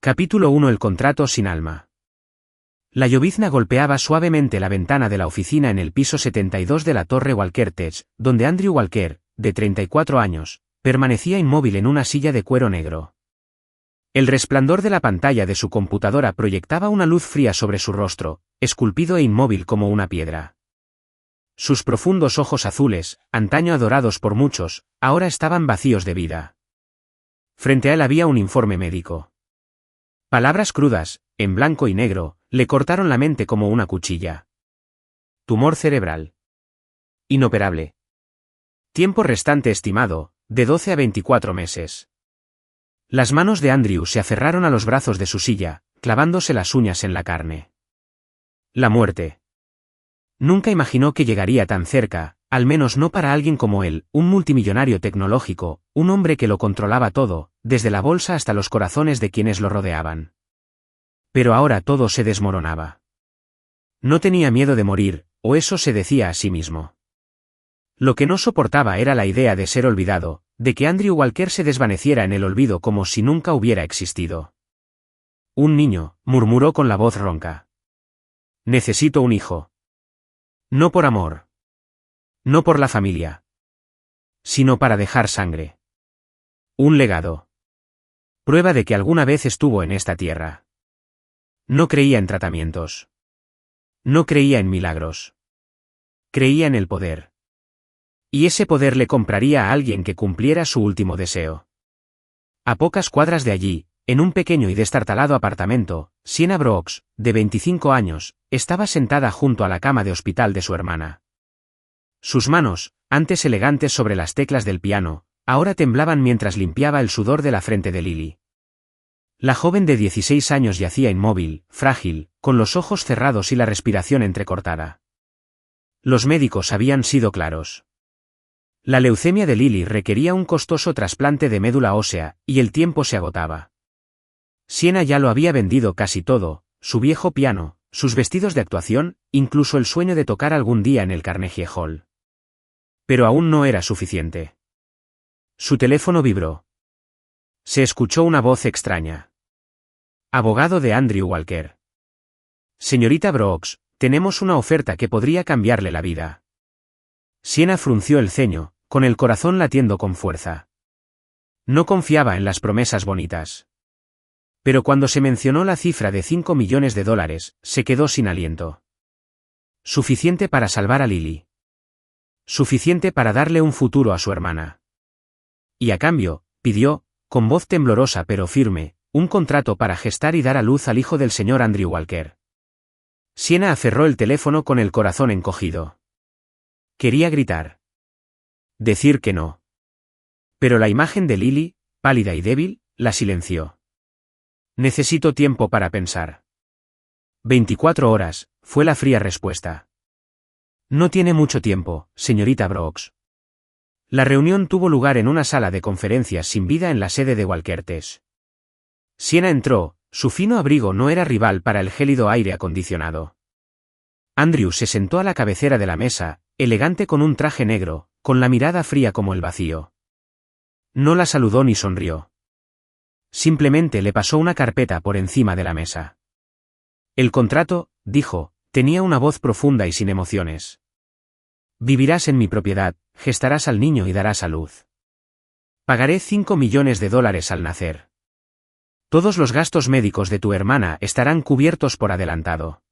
Capítulo 1. El contrato sin alma. La llovizna golpeaba suavemente la ventana de la oficina en el piso 72 de la Torre Walker Tech, donde Andrew Walker, de 34 años, permanecía inmóvil en una silla de cuero negro. El resplandor de la pantalla de su computadora proyectaba una luz fría sobre su rostro, esculpido e inmóvil como una piedra. Sus profundos ojos azules, antaño adorados por muchos, ahora estaban vacíos de vida. Frente a él había un informe médico. Palabras crudas, en blanco y negro, le cortaron la mente como una cuchilla. Tumor cerebral. Inoperable. Tiempo restante estimado, de 12 a 24 meses. Las manos de Andrew se aferraron a los brazos de su silla, clavándose las uñas en la carne. La muerte. Nunca imaginó que llegaría tan cerca, al menos no para alguien como él, un multimillonario tecnológico, un hombre que lo controlaba todo, desde la bolsa hasta los corazones de quienes lo rodeaban. Pero ahora todo se desmoronaba. No tenía miedo de morir, o eso se decía a sí mismo. Lo que no soportaba era la idea de ser olvidado, de que Andrew Walker se desvaneciera en el olvido como si nunca hubiera existido. Un niño, murmuró con la voz ronca. Necesito un hijo. No por amor. No por la familia. Sino para dejar sangre. Un legado. Prueba de que alguna vez estuvo en esta tierra. No creía en tratamientos. No creía en milagros. Creía en el poder. Y ese poder le compraría a alguien que cumpliera su último deseo. A pocas cuadras de allí, en un pequeño y destartalado apartamento, Sienna Brooks, de 25 años, estaba sentada junto a la cama de hospital de su hermana. Sus manos, antes elegantes sobre las teclas del piano, ahora temblaban mientras limpiaba el sudor de la frente de Lily. La joven de 16 años yacía inmóvil, frágil, con los ojos cerrados y la respiración entrecortada. Los médicos habían sido claros. La leucemia de Lily requería un costoso trasplante de médula ósea, y el tiempo se agotaba. Sienna ya lo había vendido casi todo, su viejo piano, sus vestidos de actuación, incluso el sueño de tocar algún día en el Carnegie Hall. Pero aún no era suficiente. Su teléfono vibró. Se escuchó una voz extraña. Abogado de Andrew Walker. Señorita Brooks, tenemos una oferta que podría cambiarle la vida. Sienna frunció el ceño, con el corazón latiendo con fuerza. No confiaba en las promesas bonitas. Pero cuando se mencionó la cifra de $5 millones, se quedó sin aliento. Suficiente para salvar a Lily. Suficiente para darle un futuro a su hermana. Y a cambio, pidió, con voz temblorosa pero firme, un contrato para gestar y dar a luz al hijo del señor Andrew Walker. Sienna aferró el teléfono con el corazón encogido. Quería gritar. Decir que no. Pero la imagen de Lily, pálida y débil, la silenció. Necesito tiempo para pensar. 24 horas, fue la fría respuesta. No tiene mucho tiempo, señorita Brooks. La reunión tuvo lugar en una sala de conferencias sin vida en la sede de Walker Tech. Sienna entró, su fino abrigo no era rival para el gélido aire acondicionado. Andrew se sentó a la cabecera de la mesa, elegante con un traje negro, con la mirada fría como el vacío. No la saludó ni sonrió. Simplemente le pasó una carpeta por encima de la mesa. El contrato, dijo, tenía una voz profunda y sin emociones. Vivirás en mi propiedad, gestarás al niño y darás a luz. Pagaré $5 millones al nacer. Todos los gastos médicos de tu hermana estarán cubiertos por adelantado.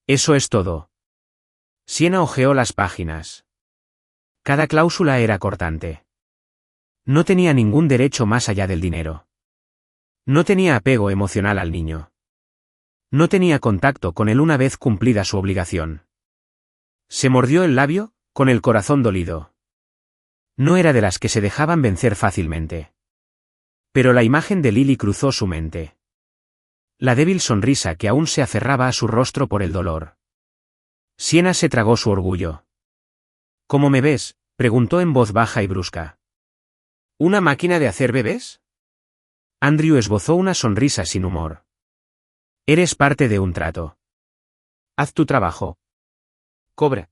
Eso es todo. Sienna hojeó las páginas. Cada cláusula era cortante. No tenía ningún derecho más allá del dinero. No tenía apego emocional al niño. No tenía contacto con él una vez cumplida su obligación. Se mordió el labio, con el corazón dolido. No era de las que se dejaban vencer fácilmente. Pero la imagen de Lily cruzó su mente. La débil sonrisa que aún se aferraba a su rostro por el dolor. Sienna se tragó su orgullo. ¿Cómo me ves?, preguntó en voz baja y brusca. ¿Una máquina de hacer bebés? Andrew esbozó una sonrisa sin humor. Eres parte de un trato. Haz tu trabajo. Cobra.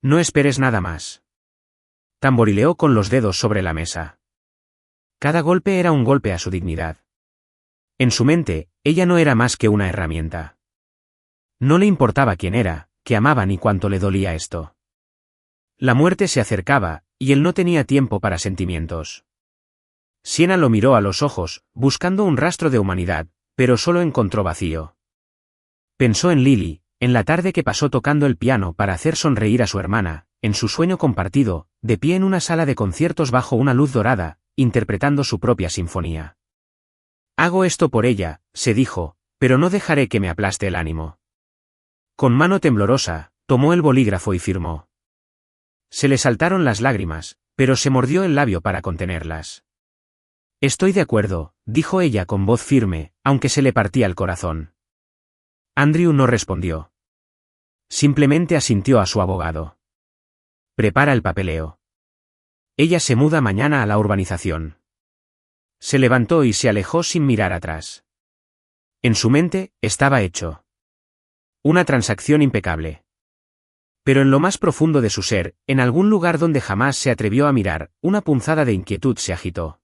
No esperes nada más. Tamborileó con los dedos sobre la mesa. Cada golpe era un golpe a su dignidad. En su mente, ella no era más que una herramienta. No le importaba quién era, qué amaba ni cuánto le dolía esto. La muerte se acercaba, y él no tenía tiempo para sentimientos. Siena lo miró a los ojos, buscando un rastro de humanidad, pero solo encontró vacío. Pensó en Lily, en la tarde que pasó tocando el piano para hacer sonreír a su hermana, en su sueño compartido, de pie en una sala de conciertos bajo una luz dorada, interpretando su propia sinfonía. Hago esto por ella, se dijo, pero no dejaré que me aplaste el ánimo. Con mano temblorosa, tomó el bolígrafo y firmó. Se le saltaron las lágrimas, pero se mordió el labio para contenerlas. Estoy de acuerdo, dijo ella con voz firme, aunque se le partía el corazón. Andrew no respondió. Simplemente asintió a su abogado. Prepara el papeleo. Ella se muda mañana a la urbanización. Se levantó y se alejó sin mirar atrás. En su mente, estaba hecho. Una transacción impecable. Pero en lo más profundo de su ser, en algún lugar donde jamás se atrevió a mirar, una punzada de inquietud se agitó.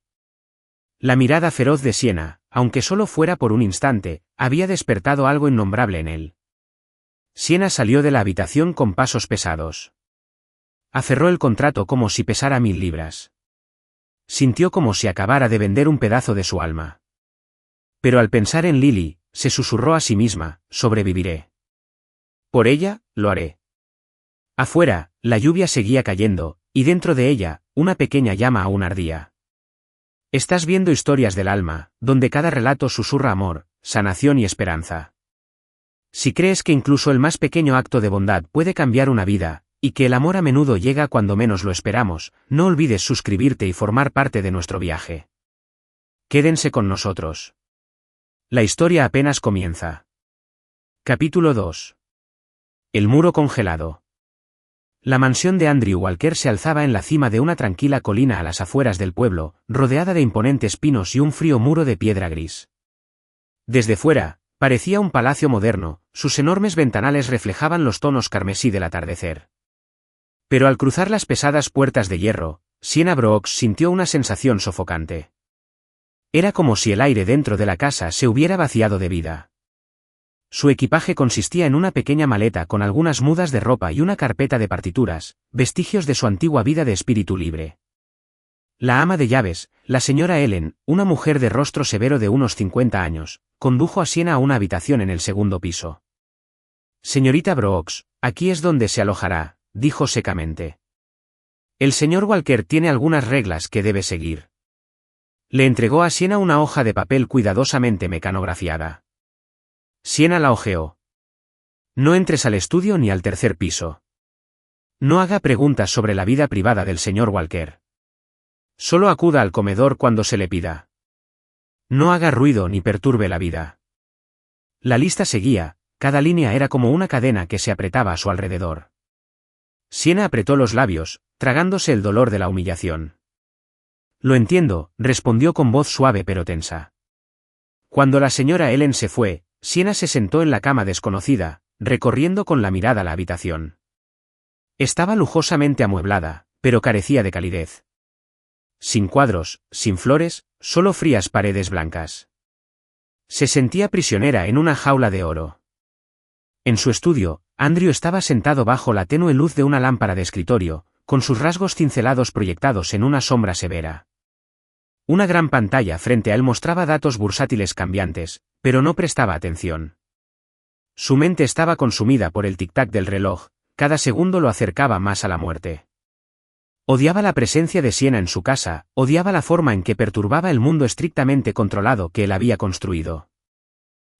La mirada feroz de Siena, aunque solo fuera por un instante, había despertado algo innombrable en él. Siena salió de la habitación con pasos pesados. Aferró el contrato como si pesara 1000 libras. Sintió como si acabara de vender un pedazo de su alma. Pero al pensar en Lily, se susurró a sí misma, sobreviviré. Por ella, lo haré. Afuera, la lluvia seguía cayendo, y dentro de ella, una pequeña llama aún ardía. Estás viendo Historias del alma, donde cada relato susurra amor, sanación y esperanza. Si crees que incluso el más pequeño acto de bondad puede cambiar una vida, y que el amor a menudo llega cuando menos lo esperamos, no olvides suscribirte y formar parte de nuestro viaje. Quédense con nosotros. La historia apenas comienza. Capítulo 2. El muro congelado. La mansión de Andrew Walker se alzaba en la cima de una tranquila colina a las afueras del pueblo, rodeada de imponentes pinos y un frío muro de piedra gris. Desde fuera, parecía un palacio moderno, sus enormes ventanales reflejaban los tonos carmesí del atardecer. Pero al cruzar las pesadas puertas de hierro, Siena Brooks sintió una sensación sofocante. Era como si el aire dentro de la casa se hubiera vaciado de vida. Su equipaje consistía en una pequeña maleta con algunas mudas de ropa y una carpeta de partituras, vestigios de su antigua vida de espíritu libre. La ama de llaves, la señora Ellen, una mujer de rostro severo de unos 50 años, condujo a Siena a una habitación en el segundo piso. Señorita Brooks, aquí es donde se alojará, dijo secamente. El señor Walker tiene algunas reglas que debe seguir. Le entregó a Siena una hoja de papel cuidadosamente mecanografiada. Siena la hojeó. No entres al estudio ni al tercer piso. No haga preguntas sobre la vida privada del señor Walker. Solo acuda al comedor cuando se le pida. No haga ruido ni perturbe la vida. La lista seguía, cada línea era como una cadena que se apretaba a su alrededor. Siena apretó los labios, tragándose el dolor de la humillación. Lo entiendo, respondió con voz suave pero tensa. Cuando la señora Ellen se fue, Siena se sentó en la cama desconocida, recorriendo con la mirada la habitación. Estaba lujosamente amueblada, pero carecía de calidez. Sin cuadros, sin flores, solo frías paredes blancas. Se sentía prisionera en una jaula de oro. En su estudio, Andrew estaba sentado bajo la tenue luz de una lámpara de escritorio, con sus rasgos cincelados proyectados en una sombra severa. Una gran pantalla frente a él mostraba datos bursátiles cambiantes, pero no prestaba atención. Su mente estaba consumida por el tic-tac del reloj, cada segundo lo acercaba más a la muerte. Odiaba la presencia de Siena en su casa, odiaba la forma en que perturbaba el mundo estrictamente controlado que él había construido.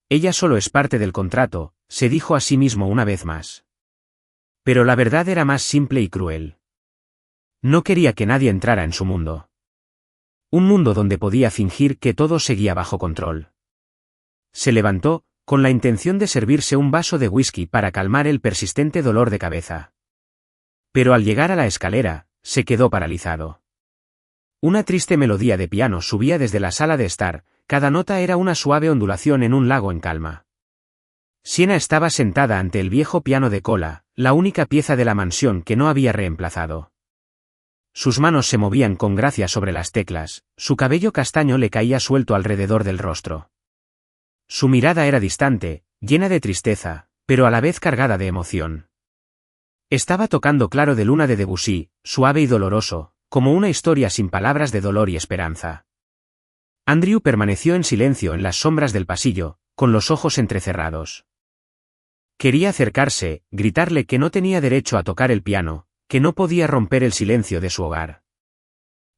Ella solo es parte del contrato, se dijo a sí mismo una vez más. Pero la verdad era más simple y cruel. No quería que nadie entrara en su mundo. Un mundo donde podía fingir que todo seguía bajo control. Se levantó, con la intención de servirse un vaso de whisky para calmar el persistente dolor de cabeza. Pero al llegar a la escalera, se quedó paralizado. Una triste melodía de piano subía desde la sala de estar, cada nota era una suave ondulación en un lago en calma. Siena estaba sentada ante el viejo piano de cola, la única pieza de la mansión que no había reemplazado. Sus manos se movían con gracia sobre las teclas, su cabello castaño le caía suelto alrededor del rostro. Su mirada era distante, llena de tristeza, pero a la vez cargada de emoción. Estaba tocando Claro de Luna de Debussy, suave y doloroso, como una historia sin palabras de dolor y esperanza. Andrew permaneció en silencio en las sombras del pasillo, con los ojos entrecerrados. Quería acercarse, gritarle que no tenía derecho a tocar el piano, que no podía romper el silencio de su hogar.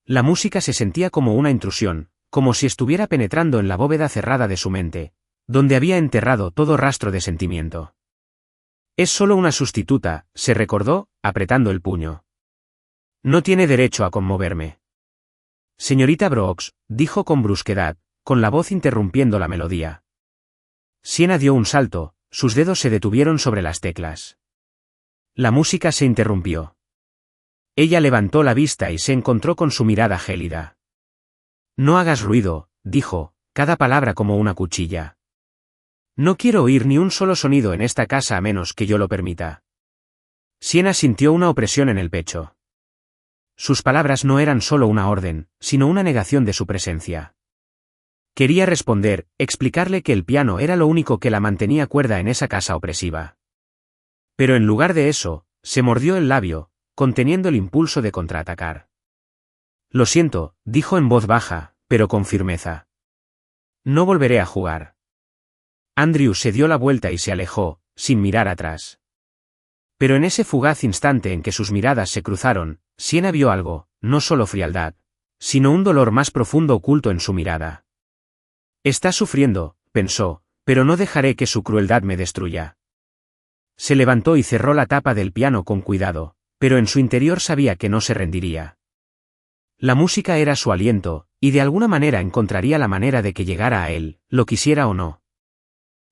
La música se sentía como una intrusión, como si estuviera penetrando en la bóveda cerrada de su mente, donde había enterrado todo rastro de sentimiento. Es solo una sustituta, se recordó, apretando el puño. No tiene derecho a conmoverme. Señorita Brooks, dijo con brusquedad, con la voz interrumpiendo la melodía. Siena dio un salto, sus dedos se detuvieron sobre las teclas. La música se interrumpió. Ella levantó la vista y se encontró con su mirada gélida. No hagas ruido, dijo, cada palabra como una cuchilla. No quiero oír ni un solo sonido en esta casa a menos que yo lo permita. Siena sintió una opresión en el pecho. Sus palabras no eran solo una orden, sino una negación de su presencia. Quería responder, explicarle que el piano era lo único que la mantenía cuerda en esa casa opresiva. Pero en lugar de eso, se mordió el labio, conteniendo el impulso de contraatacar. Lo siento, dijo en voz baja, pero con firmeza. No volveré a jugar. Andrew se dio la vuelta y se alejó, sin mirar atrás. Pero en ese fugaz instante en que sus miradas se cruzaron, Siena vio algo, no solo frialdad, sino un dolor más profundo oculto en su mirada. Está sufriendo, pensó, pero no dejaré que su crueldad me destruya. Se levantó y cerró la tapa del piano con cuidado, pero en su interior sabía que no se rendiría. La música era su aliento, y de alguna manera encontraría la manera de que llegara a él, lo quisiera o no.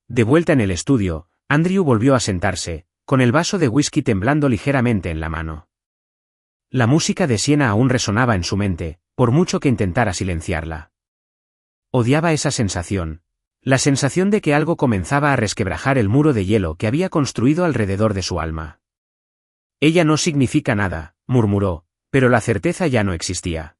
De vuelta en el estudio, Andrew volvió a sentarse, con el vaso de whisky temblando ligeramente en la mano. La música de Siena aún resonaba en su mente, por mucho que intentara silenciarla. Odiaba esa sensación, la sensación de que algo comenzaba a resquebrajar el muro de hielo que había construido alrededor de su alma. Ella no significa nada, murmuró, pero la certeza ya no existía.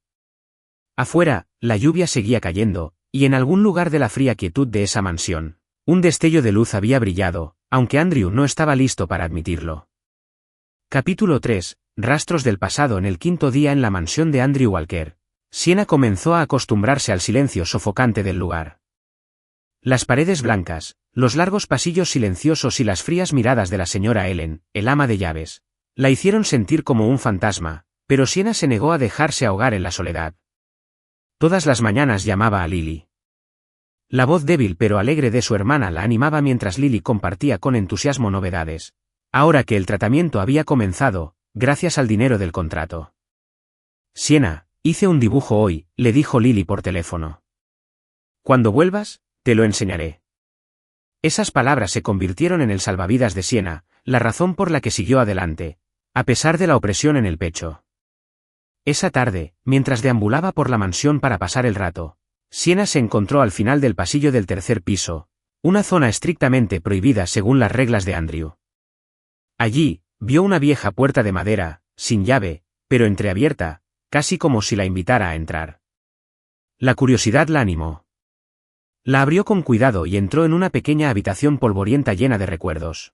Afuera, la lluvia seguía cayendo, y en algún lugar de la fría quietud de esa mansión, un destello de luz había brillado, aunque Andrew no estaba listo para admitirlo. Capítulo 3. Rastros del pasado. En el quinto día en la mansión de Andrew Walker, Siena comenzó a acostumbrarse al silencio sofocante del lugar. Las paredes blancas, los largos pasillos silenciosos y las frías miradas de la señora Ellen, el ama de llaves, la hicieron sentir como un fantasma, pero Siena se negó a dejarse ahogar en la soledad. Todas las mañanas llamaba a Lily. La voz débil pero alegre de su hermana la animaba mientras Lily compartía con entusiasmo novedades, ahora que el tratamiento había comenzado, gracias al dinero del contrato. Siena, hice un dibujo hoy, le dijo Lily por teléfono. Cuando vuelvas, te lo enseñaré. Esas palabras se convirtieron en el salvavidas de Siena, la razón por la que siguió adelante, a pesar de la opresión en el pecho. Esa tarde, mientras deambulaba por la mansión para pasar el rato, Siena se encontró al final del pasillo del tercer piso, una zona estrictamente prohibida según las reglas de Andrew. Allí, vio una vieja puerta de madera, sin llave, pero entreabierta, casi como si la invitara a entrar. La curiosidad la animó. La abrió con cuidado y entró en una pequeña habitación polvorienta llena de recuerdos.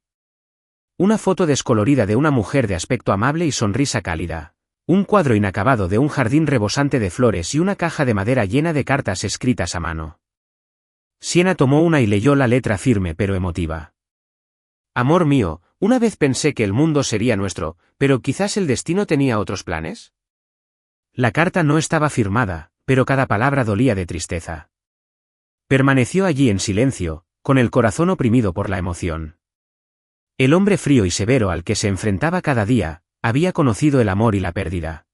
Una foto descolorida de una mujer de aspecto amable y sonrisa cálida. Un cuadro inacabado de un jardín rebosante de flores y una caja de madera llena de cartas escritas a mano. Siena tomó una y leyó la letra firme pero emotiva. Amor mío, una vez pensé que el mundo sería nuestro, pero quizás el destino tenía otros planes. La carta no estaba firmada, pero cada palabra dolía de tristeza. Permaneció allí en silencio, con el corazón oprimido por la emoción. El hombre frío y severo al que se enfrentaba cada día, había conocido el amor y la pérdida.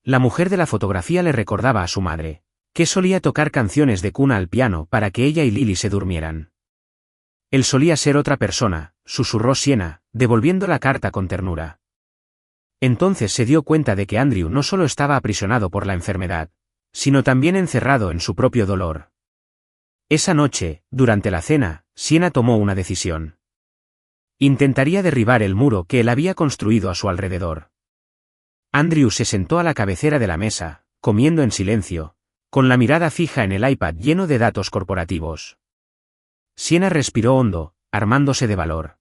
La mujer de la fotografía le recordaba a su madre, que solía tocar canciones de cuna al piano para que ella y Lily se durmieran. Él solía ser otra persona, susurró Siena, devolviendo la carta con ternura. Entonces se dio cuenta de que Andrew no solo estaba aprisionado por la enfermedad, sino también encerrado en su propio dolor. Esa noche, durante la cena, Siena tomó una decisión. Intentaría derribar el muro que él había construido a su alrededor. Andrew se sentó a la cabecera de la mesa, comiendo en silencio, con la mirada fija en el iPad lleno de datos corporativos. Siena respiró hondo, armándose de valor.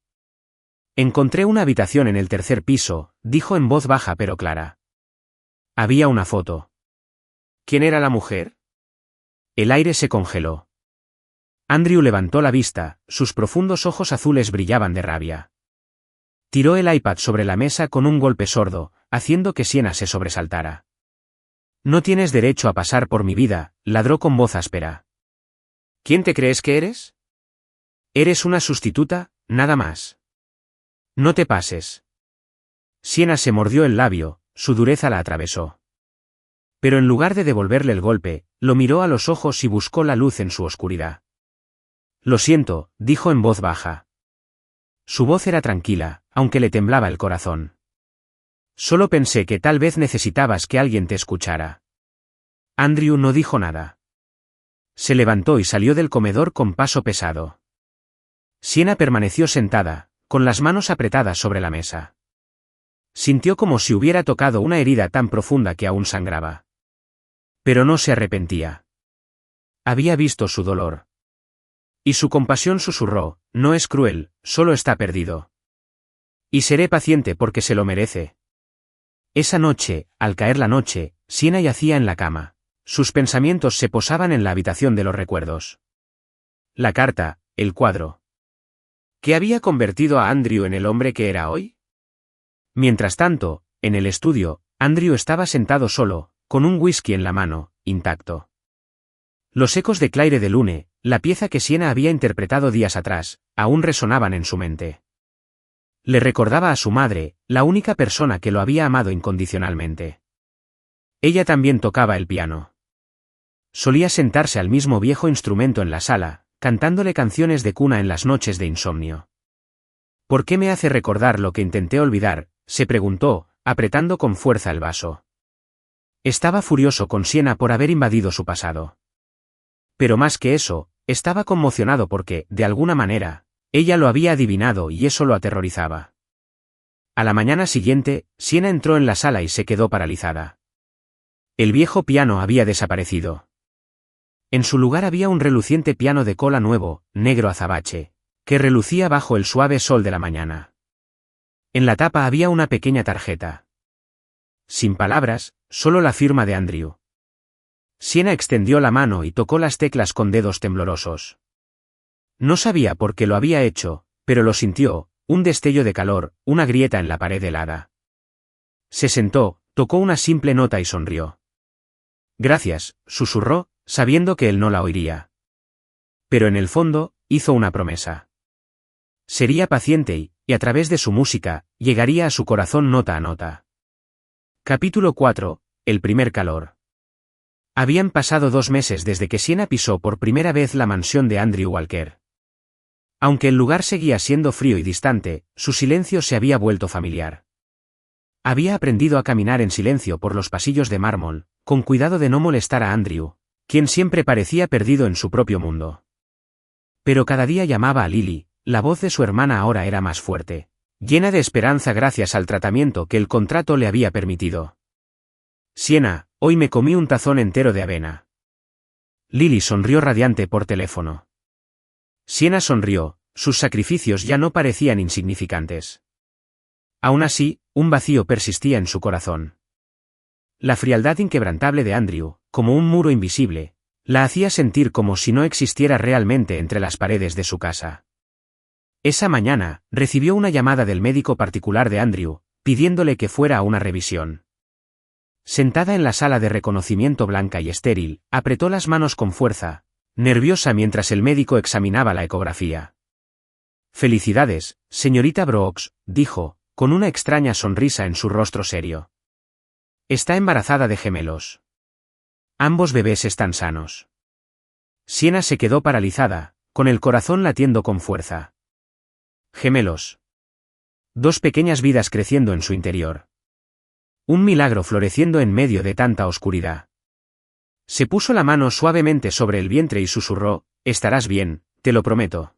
Encontré una habitación en el tercer piso, dijo en voz baja pero clara. Había una foto. ¿Quién era la mujer? El aire se congeló. Andrew levantó la vista, sus profundos ojos azules brillaban de rabia. Tiró el iPad sobre la mesa con un golpe sordo, haciendo que Siena se sobresaltara. No tienes derecho a pasar por mi vida, ladró con voz áspera. ¿Quién te crees que eres? Eres una sustituta, nada más. No te pases. Siena se mordió el labio, su dureza la atravesó. Pero en lugar de devolverle el golpe, lo miró a los ojos y buscó la luz en su oscuridad. Lo siento, dijo en voz baja. Su voz era tranquila, aunque le temblaba el corazón. Solo pensé que tal vez necesitabas que alguien te escuchara. Andrew no dijo nada. Se levantó y salió del comedor con paso pesado. Siena permaneció sentada, con las manos apretadas sobre la mesa. Sintió como si hubiera tocado una herida tan profunda que aún sangraba. Pero no se arrepentía. Había visto su dolor. Y su compasión susurró, no es cruel, solo está perdido. Y seré paciente porque se lo merece. Esa noche, al caer la noche, Siena yacía en la cama. Sus pensamientos se posaban en la habitación de los recuerdos. La carta, el cuadro. ¿Qué había convertido a Andrew en el hombre que era hoy? Mientras tanto, en el estudio, Andrew estaba sentado solo, con un whisky en la mano, intacto. Los ecos de Claire de Lune, la pieza que Siena había interpretado días atrás, aún resonaban en su mente. Le recordaba a su madre, la única persona que lo había amado incondicionalmente. Ella también tocaba el piano. Solía sentarse al mismo viejo instrumento en la sala, cantándole canciones de cuna en las noches de insomnio. ¿Por qué me hace recordar lo que intenté olvidar?, se preguntó, apretando con fuerza el vaso. Estaba furioso con Siena por haber invadido su pasado. Pero más que eso, estaba conmocionado porque, de alguna manera, ella lo había adivinado y eso lo aterrorizaba. A la mañana siguiente, Siena entró en la sala y se quedó paralizada. El viejo piano había desaparecido. En su lugar había un reluciente piano de cola nuevo, negro azabache, que relucía bajo el suave sol de la mañana. En la tapa había una pequeña tarjeta. Sin palabras, solo la firma de Andrew. Siena extendió la mano y tocó las teclas con dedos temblorosos. No sabía por qué lo había hecho, pero lo sintió, un destello de calor, una grieta en la pared helada. Se sentó, tocó una simple nota y sonrió. Gracias, susurró, sabiendo que él no la oiría. Pero en el fondo, hizo una promesa. Sería paciente y a través de su música, llegaría a su corazón nota a nota. Capítulo 4. El primer calor. Habían pasado 2 meses desde que Siena pisó por primera vez la mansión de Andrew Walker. Aunque el lugar seguía siendo frío y distante, su silencio se había vuelto familiar. Había aprendido a caminar en silencio por los pasillos de mármol, con cuidado de no molestar a Andrew, quien siempre parecía perdido en su propio mundo. Pero cada día llamaba a Lily, la voz de su hermana ahora era más fuerte, llena de esperanza gracias al tratamiento que el contrato le había permitido. Siena, hoy me comí un tazón entero de avena. Lily sonrió radiante por teléfono. Siena sonrió, sus sacrificios ya no parecían insignificantes. Aún así, un vacío persistía en su corazón. La frialdad inquebrantable de Andrew, como un muro invisible, la hacía sentir como si no existiera realmente entre las paredes de su casa. Esa mañana, recibió una llamada del médico particular de Andrew, pidiéndole que fuera a una revisión. Sentada en la sala de reconocimiento blanca y estéril, apretó las manos con fuerza, nerviosa mientras el médico examinaba la ecografía. Felicidades, señorita Brooks, dijo, con una extraña sonrisa en su rostro serio. Está embarazada de gemelos. Ambos bebés están sanos. Siena se quedó paralizada, con el corazón latiendo con fuerza. Gemelos. 2 pequeñas vidas creciendo en su interior. Un milagro floreciendo en medio de tanta oscuridad. Se puso la mano suavemente sobre el vientre y susurró, estarás bien, te lo prometo.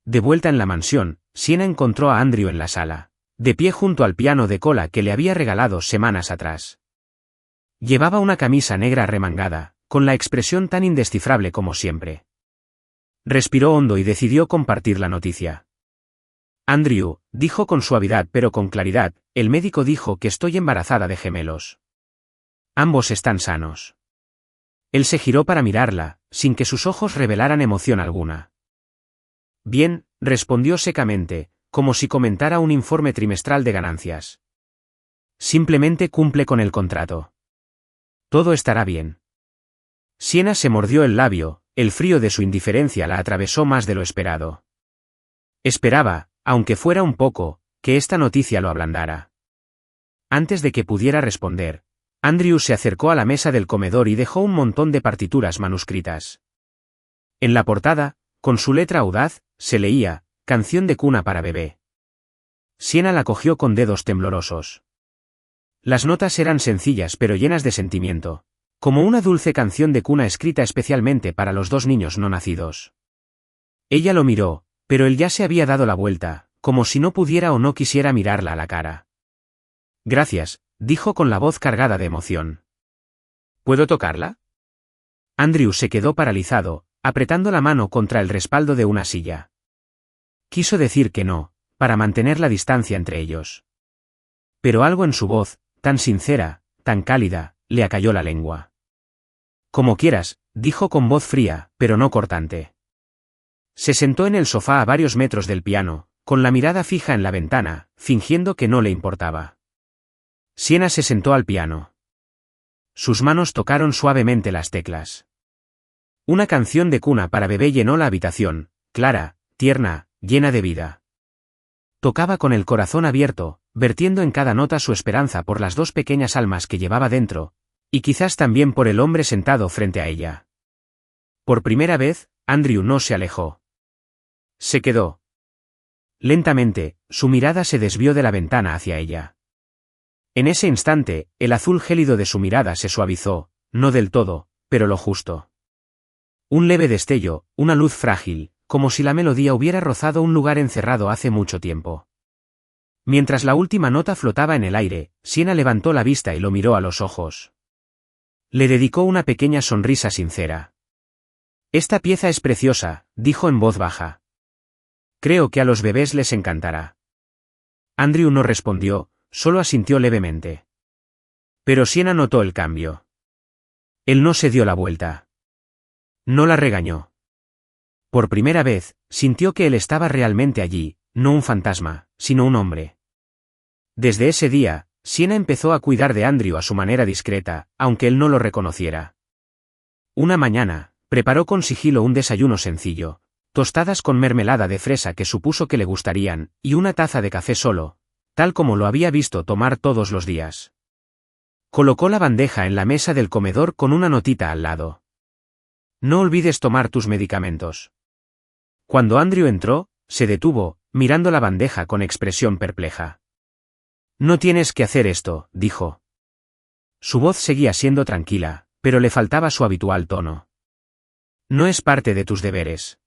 De vuelta en la mansión, Siena encontró a Andrew en la sala, de pie junto al piano de cola que le había regalado semanas atrás. Llevaba una camisa negra remangada, con la expresión tan indescifrable como siempre. Respiró hondo y decidió compartir la noticia. Andrew, dijo con suavidad pero con claridad, el médico dijo que estoy embarazada de gemelos. Ambos están sanos. Él se giró para mirarla, sin que sus ojos revelaran emoción alguna. Bien, respondió secamente, como si comentara un informe trimestral de ganancias. Simplemente cumple con el contrato. Todo estará bien. Sienna se mordió el labio, el frío de su indiferencia la atravesó más de lo esperado. Esperaba, aunque fuera un poco, que esta noticia lo ablandara. Antes de que pudiera responder, Andrew se acercó a la mesa del comedor y dejó un montón de partituras manuscritas. En la portada, con su letra audaz, se leía, Canción de cuna para bebé. Sienna la cogió con dedos temblorosos. Las notas eran sencillas pero llenas de sentimiento, como una dulce canción de cuna escrita especialmente para los dos niños no nacidos. Ella lo miró, pero él ya se había dado la vuelta, como si no pudiera o no quisiera mirarla a la cara. Gracias, dijo con la voz cargada de emoción. ¿Puedo tocarla? Andrew se quedó paralizado, apretando la mano contra el respaldo de una silla. Quiso decir que no, para mantener la distancia entre ellos. Pero algo en su voz, tan sincera, tan cálida, le acalló la lengua. Como quieras, dijo con voz fría, pero no cortante. Se sentó en el sofá a varios metros del piano, con la mirada fija en la ventana, fingiendo que no le importaba. Sienna se sentó al piano. Sus manos tocaron suavemente las teclas. Una canción de cuna para bebé llenó la habitación, clara, tierna, llena de vida. Tocaba con el corazón abierto, vertiendo en cada nota su esperanza por las dos pequeñas almas que llevaba dentro, y quizás también por el hombre sentado frente a ella. Por primera vez, Andrew no se alejó. Se quedó. Lentamente, su mirada se desvió de la ventana hacia ella. En ese instante, el azul gélido de su mirada se suavizó, no del todo, pero lo justo. Un leve destello, una luz frágil, como si la melodía hubiera rozado un lugar encerrado hace mucho tiempo. Mientras la última nota flotaba en el aire, Sienna levantó la vista y lo miró a los ojos. Le dedicó una pequeña sonrisa sincera. Esta pieza es preciosa, dijo en voz baja. Creo que a los bebés les encantará. Andrew no respondió, solo asintió levemente. Pero Sienna notó el cambio. Él no se dio la vuelta. No la regañó. Por primera vez, sintió que él estaba realmente allí, no un fantasma, sino un hombre. Desde ese día, Sienna empezó a cuidar de Andrew a su manera discreta, aunque él no lo reconociera. Una mañana, preparó con sigilo un desayuno sencillo, tostadas con mermelada de fresa que supuso que le gustarían, y una taza de café solo, tal como lo había visto tomar todos los días. Colocó la bandeja en la mesa del comedor con una notita al lado. No olvides tomar tus medicamentos. Cuando Andrew entró, se detuvo, mirando la bandeja con expresión perpleja. No tienes que hacer esto, dijo. Su voz seguía siendo tranquila, pero le faltaba su habitual tono. No es parte de tus deberes.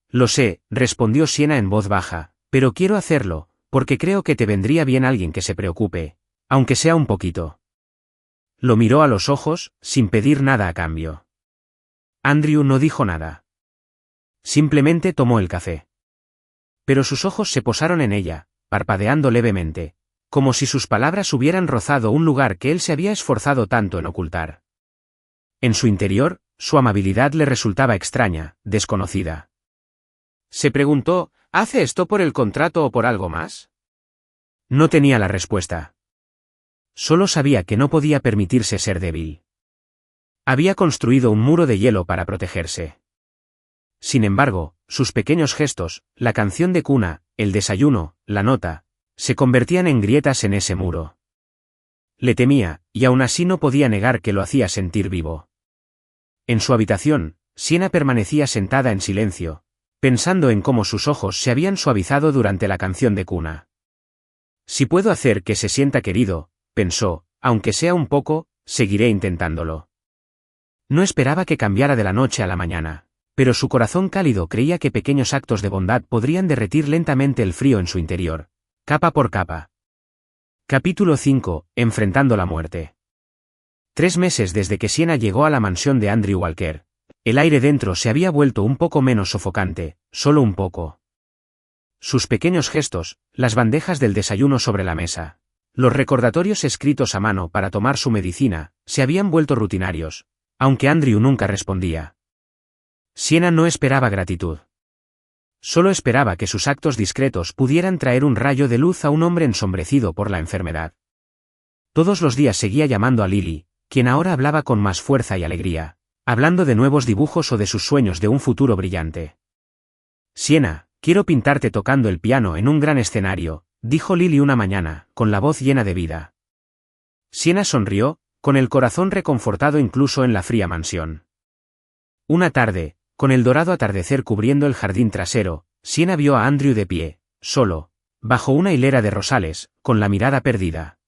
Lo sé, respondió Sienna en voz baja, pero quiero hacerlo, porque creo que te vendría bien alguien que se preocupe, aunque sea un poquito. Lo miró a los ojos, sin pedir nada a cambio. Andrew no dijo nada. Simplemente tomó el café. Pero sus ojos se posaron en ella, parpadeando levemente, como si sus palabras hubieran rozado un lugar que él se había esforzado tanto en ocultar. En su interior, su amabilidad le resultaba extraña, desconocida. Se preguntó, ¿hace esto por el contrato o por algo más? No tenía la respuesta. Solo sabía que no podía permitirse ser débil. Había construido un muro de hielo para protegerse. Sin embargo, sus pequeños gestos, la canción de cuna, el desayuno, la nota, se convertían en grietas en ese muro. Le temía, y aún así no podía negar que lo hacía sentir vivo. En su habitación, Sienna permanecía sentada en silencio, pensando en cómo sus ojos se habían suavizado durante la canción de cuna. Si puedo hacer que se sienta querido, pensó, aunque sea un poco, seguiré intentándolo. No esperaba que cambiara de la noche a la mañana, pero su corazón cálido creía que pequeños actos de bondad podrían derretir lentamente el frío en su interior, capa por capa. Capítulo 5. Enfrentando la muerte. 3 meses desde que Sienna llegó a la mansión de Andrew Walker, El aire dentro se había vuelto un poco menos sofocante, solo un poco. Sus pequeños gestos, las bandejas del desayuno sobre la mesa, los recordatorios escritos a mano para tomar su medicina, se habían vuelto rutinarios, aunque Andrew nunca respondía. Sienna no esperaba gratitud. Solo esperaba que sus actos discretos pudieran traer un rayo de luz a un hombre ensombrecido por la enfermedad. Todos los días seguía llamando a Lily, quien ahora hablaba con más fuerza y alegría, hablando de nuevos dibujos o de sus sueños de un futuro brillante. Sienna, quiero pintarte tocando el piano en un gran escenario, dijo Lily una mañana, con la voz llena de vida. Sienna sonrió, con el corazón reconfortado incluso en la fría mansión. Una tarde, con el dorado atardecer cubriendo el jardín trasero, Sienna vio a Andrew de pie, solo, bajo una hilera de rosales, con la mirada perdida.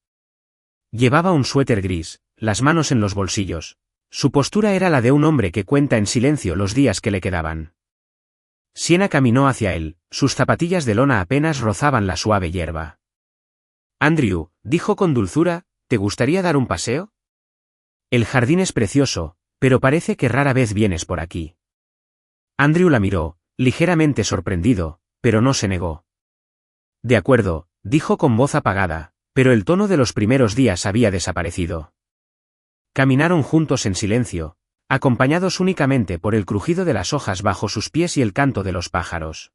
Llevaba un suéter gris, las manos en los bolsillos. Su postura era la de un hombre que cuenta en silencio los días que le quedaban. Sienna caminó hacia él, sus zapatillas de lona apenas rozaban la suave hierba. Andrew, dijo con dulzura, ¿te gustaría dar un paseo? El jardín es precioso, pero parece que rara vez vienes por aquí. Andrew la miró, ligeramente sorprendido, pero no se negó. De acuerdo, dijo con voz apagada, pero el tono de los primeros días había desaparecido. Caminaron juntos en silencio, acompañados únicamente por el crujido de las hojas bajo sus pies y el canto de los pájaros.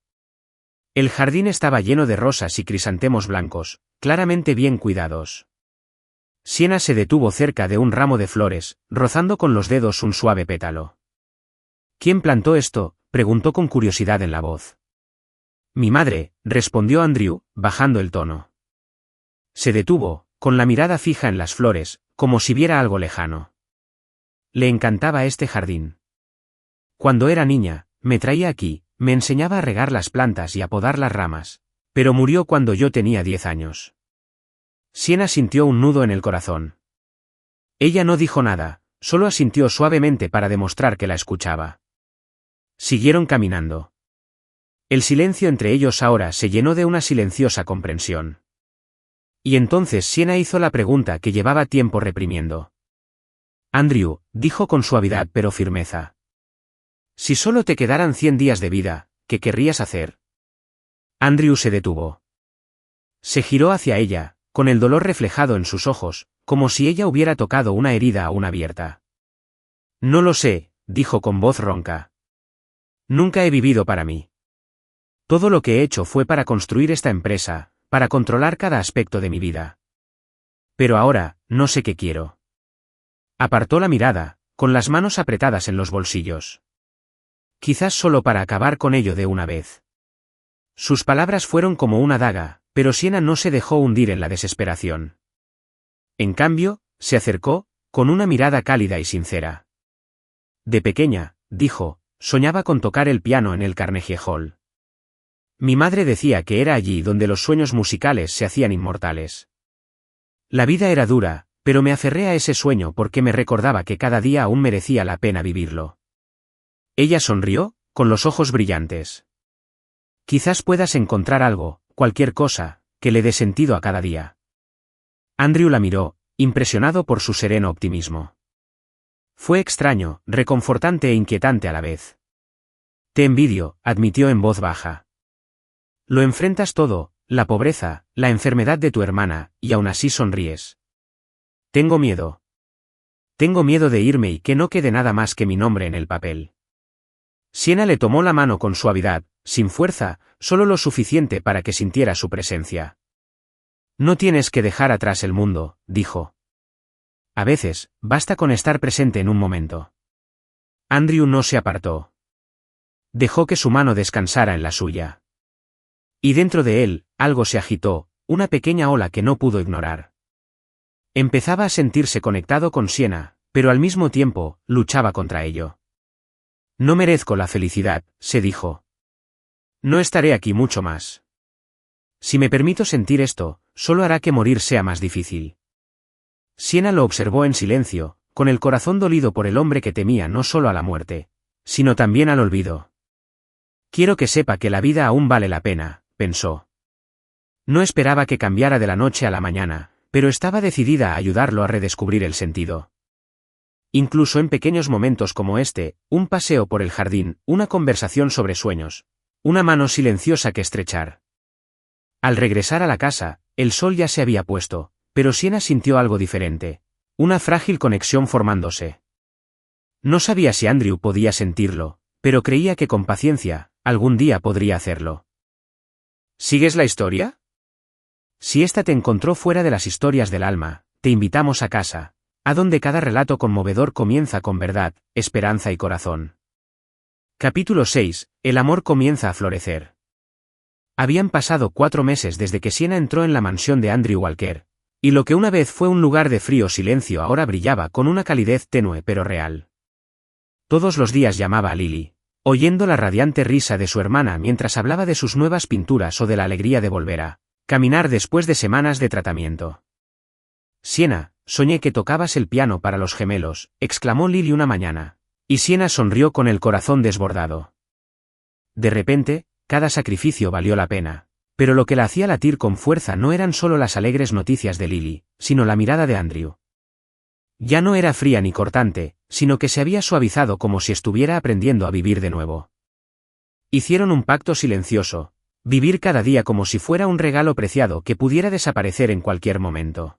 El jardín estaba lleno de rosas y crisantemos blancos, claramente bien cuidados. Sienna se detuvo cerca de un ramo de flores, rozando con los dedos un suave pétalo. ¿Quién plantó esto?, preguntó con curiosidad en la voz. Mi madre, respondió Andrew, bajando el tono. Se detuvo, con la mirada fija en las flores, como si viera algo lejano. Le encantaba este jardín. Cuando era niña, me traía aquí, me enseñaba a regar las plantas y a podar las ramas, pero murió cuando yo tenía 10 años. Sienna sintió un nudo en el corazón. Ella no dijo nada, solo asintió suavemente para demostrar que la escuchaba. Siguieron caminando. El silencio entre ellos ahora se llenó de una silenciosa comprensión. Y entonces Sienna hizo la pregunta que llevaba tiempo reprimiendo. Andrew, dijo con suavidad pero firmeza. Si solo te quedaran 100 días de vida, ¿qué querrías hacer? Andrew se detuvo. Se giró hacia ella, con el dolor reflejado en sus ojos, como si ella hubiera tocado una herida aún abierta. No lo sé, dijo con voz ronca. Nunca he vivido para mí. Todo lo que he hecho fue para construir esta empresa, para controlar cada aspecto de mi vida. Pero ahora, no sé qué quiero. Apartó la mirada, con las manos apretadas en los bolsillos. Quizás solo para acabar con ello de una vez. Sus palabras fueron como una daga, pero Sienna no se dejó hundir en la desesperación. En cambio, se acercó, con una mirada cálida y sincera. De pequeña, dijo, soñaba con tocar el piano en el Carnegie Hall. Mi madre decía que era allí donde los sueños musicales se hacían inmortales. La vida era dura, pero me aferré a ese sueño porque me recordaba que cada día aún merecía la pena vivirlo. Ella sonrió, con los ojos brillantes. Quizás puedas encontrar algo, cualquier cosa, que le dé sentido a cada día. Andrew la miró, impresionado por su sereno optimismo. Fue extraño, reconfortante e inquietante a la vez. Te envidio, admitió en voz baja. Lo enfrentas todo, la pobreza, la enfermedad de tu hermana, y aún así sonríes. Tengo miedo. Tengo miedo de irme y que no quede nada más que mi nombre en el papel. Sienna le tomó la mano con suavidad, sin fuerza, solo lo suficiente para que sintiera su presencia. No tienes que dejar atrás el mundo, dijo. A veces, basta con estar presente en un momento. Andrew no se apartó. Dejó que su mano descansara en la suya. Y dentro de él, algo se agitó, una pequeña ola que no pudo ignorar. Empezaba a sentirse conectado con Sienna, pero al mismo tiempo, luchaba contra ello. No merezco la felicidad, se dijo. No estaré aquí mucho más. Si me permito sentir esto, solo hará que morir sea más difícil. Sienna lo observó en silencio, con el corazón dolido por el hombre que temía no solo a la muerte, sino también al olvido. Quiero que sepa que la vida aún vale la pena, pensó. No esperaba que cambiara de la noche a la mañana, pero estaba decidida a ayudarlo a redescubrir el sentido. Incluso en pequeños momentos como este, un paseo por el jardín, una conversación sobre sueños, una mano silenciosa que estrechar. Al regresar a la casa, el sol ya se había puesto, pero Siena sintió algo diferente. Una frágil conexión formándose. No sabía si Andrew podía sentirlo, pero creía que con paciencia, algún día podría hacerlo. ¿Sigues la historia? Si esta te encontró fuera de las historias del alma, te invitamos a casa, a donde cada relato conmovedor comienza con verdad, esperanza y corazón. Capítulo 6. El amor comienza a florecer. Habían pasado 4 meses desde que Siena entró en la mansión de Andrew Walker, y lo que una vez fue un lugar de frío silencio ahora brillaba con una calidez tenue pero real. Todos los días llamaba a Lily, oyendo la radiante risa de su hermana mientras hablaba de sus nuevas pinturas o de la alegría de volver a caminar después de semanas de tratamiento. Siena, soñé que tocabas el piano para los gemelos, exclamó Lily una mañana, y Siena sonrió con el corazón desbordado. De repente, cada sacrificio valió la pena, pero lo que la hacía latir con fuerza no eran solo las alegres noticias de Lily, sino la mirada de Andrew. Ya no era fría ni cortante, sino que se había suavizado como si estuviera aprendiendo a vivir de nuevo. Hicieron un pacto silencioso, vivir cada día como si fuera un regalo preciado que pudiera desaparecer en cualquier momento.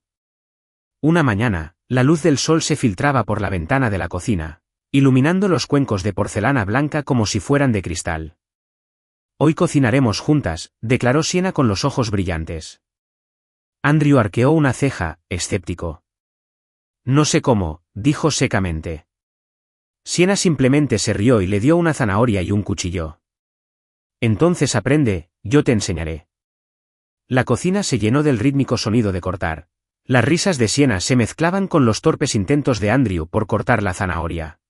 Una mañana, la luz del sol se filtraba por la ventana de la cocina, iluminando los cuencos de porcelana blanca como si fueran de cristal. Hoy cocinaremos juntas, declaró Siena con los ojos brillantes. Andrew arqueó una ceja, escéptico. No sé cómo, dijo secamente. Siena simplemente se rió y le dio una zanahoria y un cuchillo. Entonces aprende, yo te enseñaré. La cocina se llenó del rítmico sonido de cortar. Las risas de Siena se mezclaban con los torpes intentos de Andrew por cortar la zanahoria.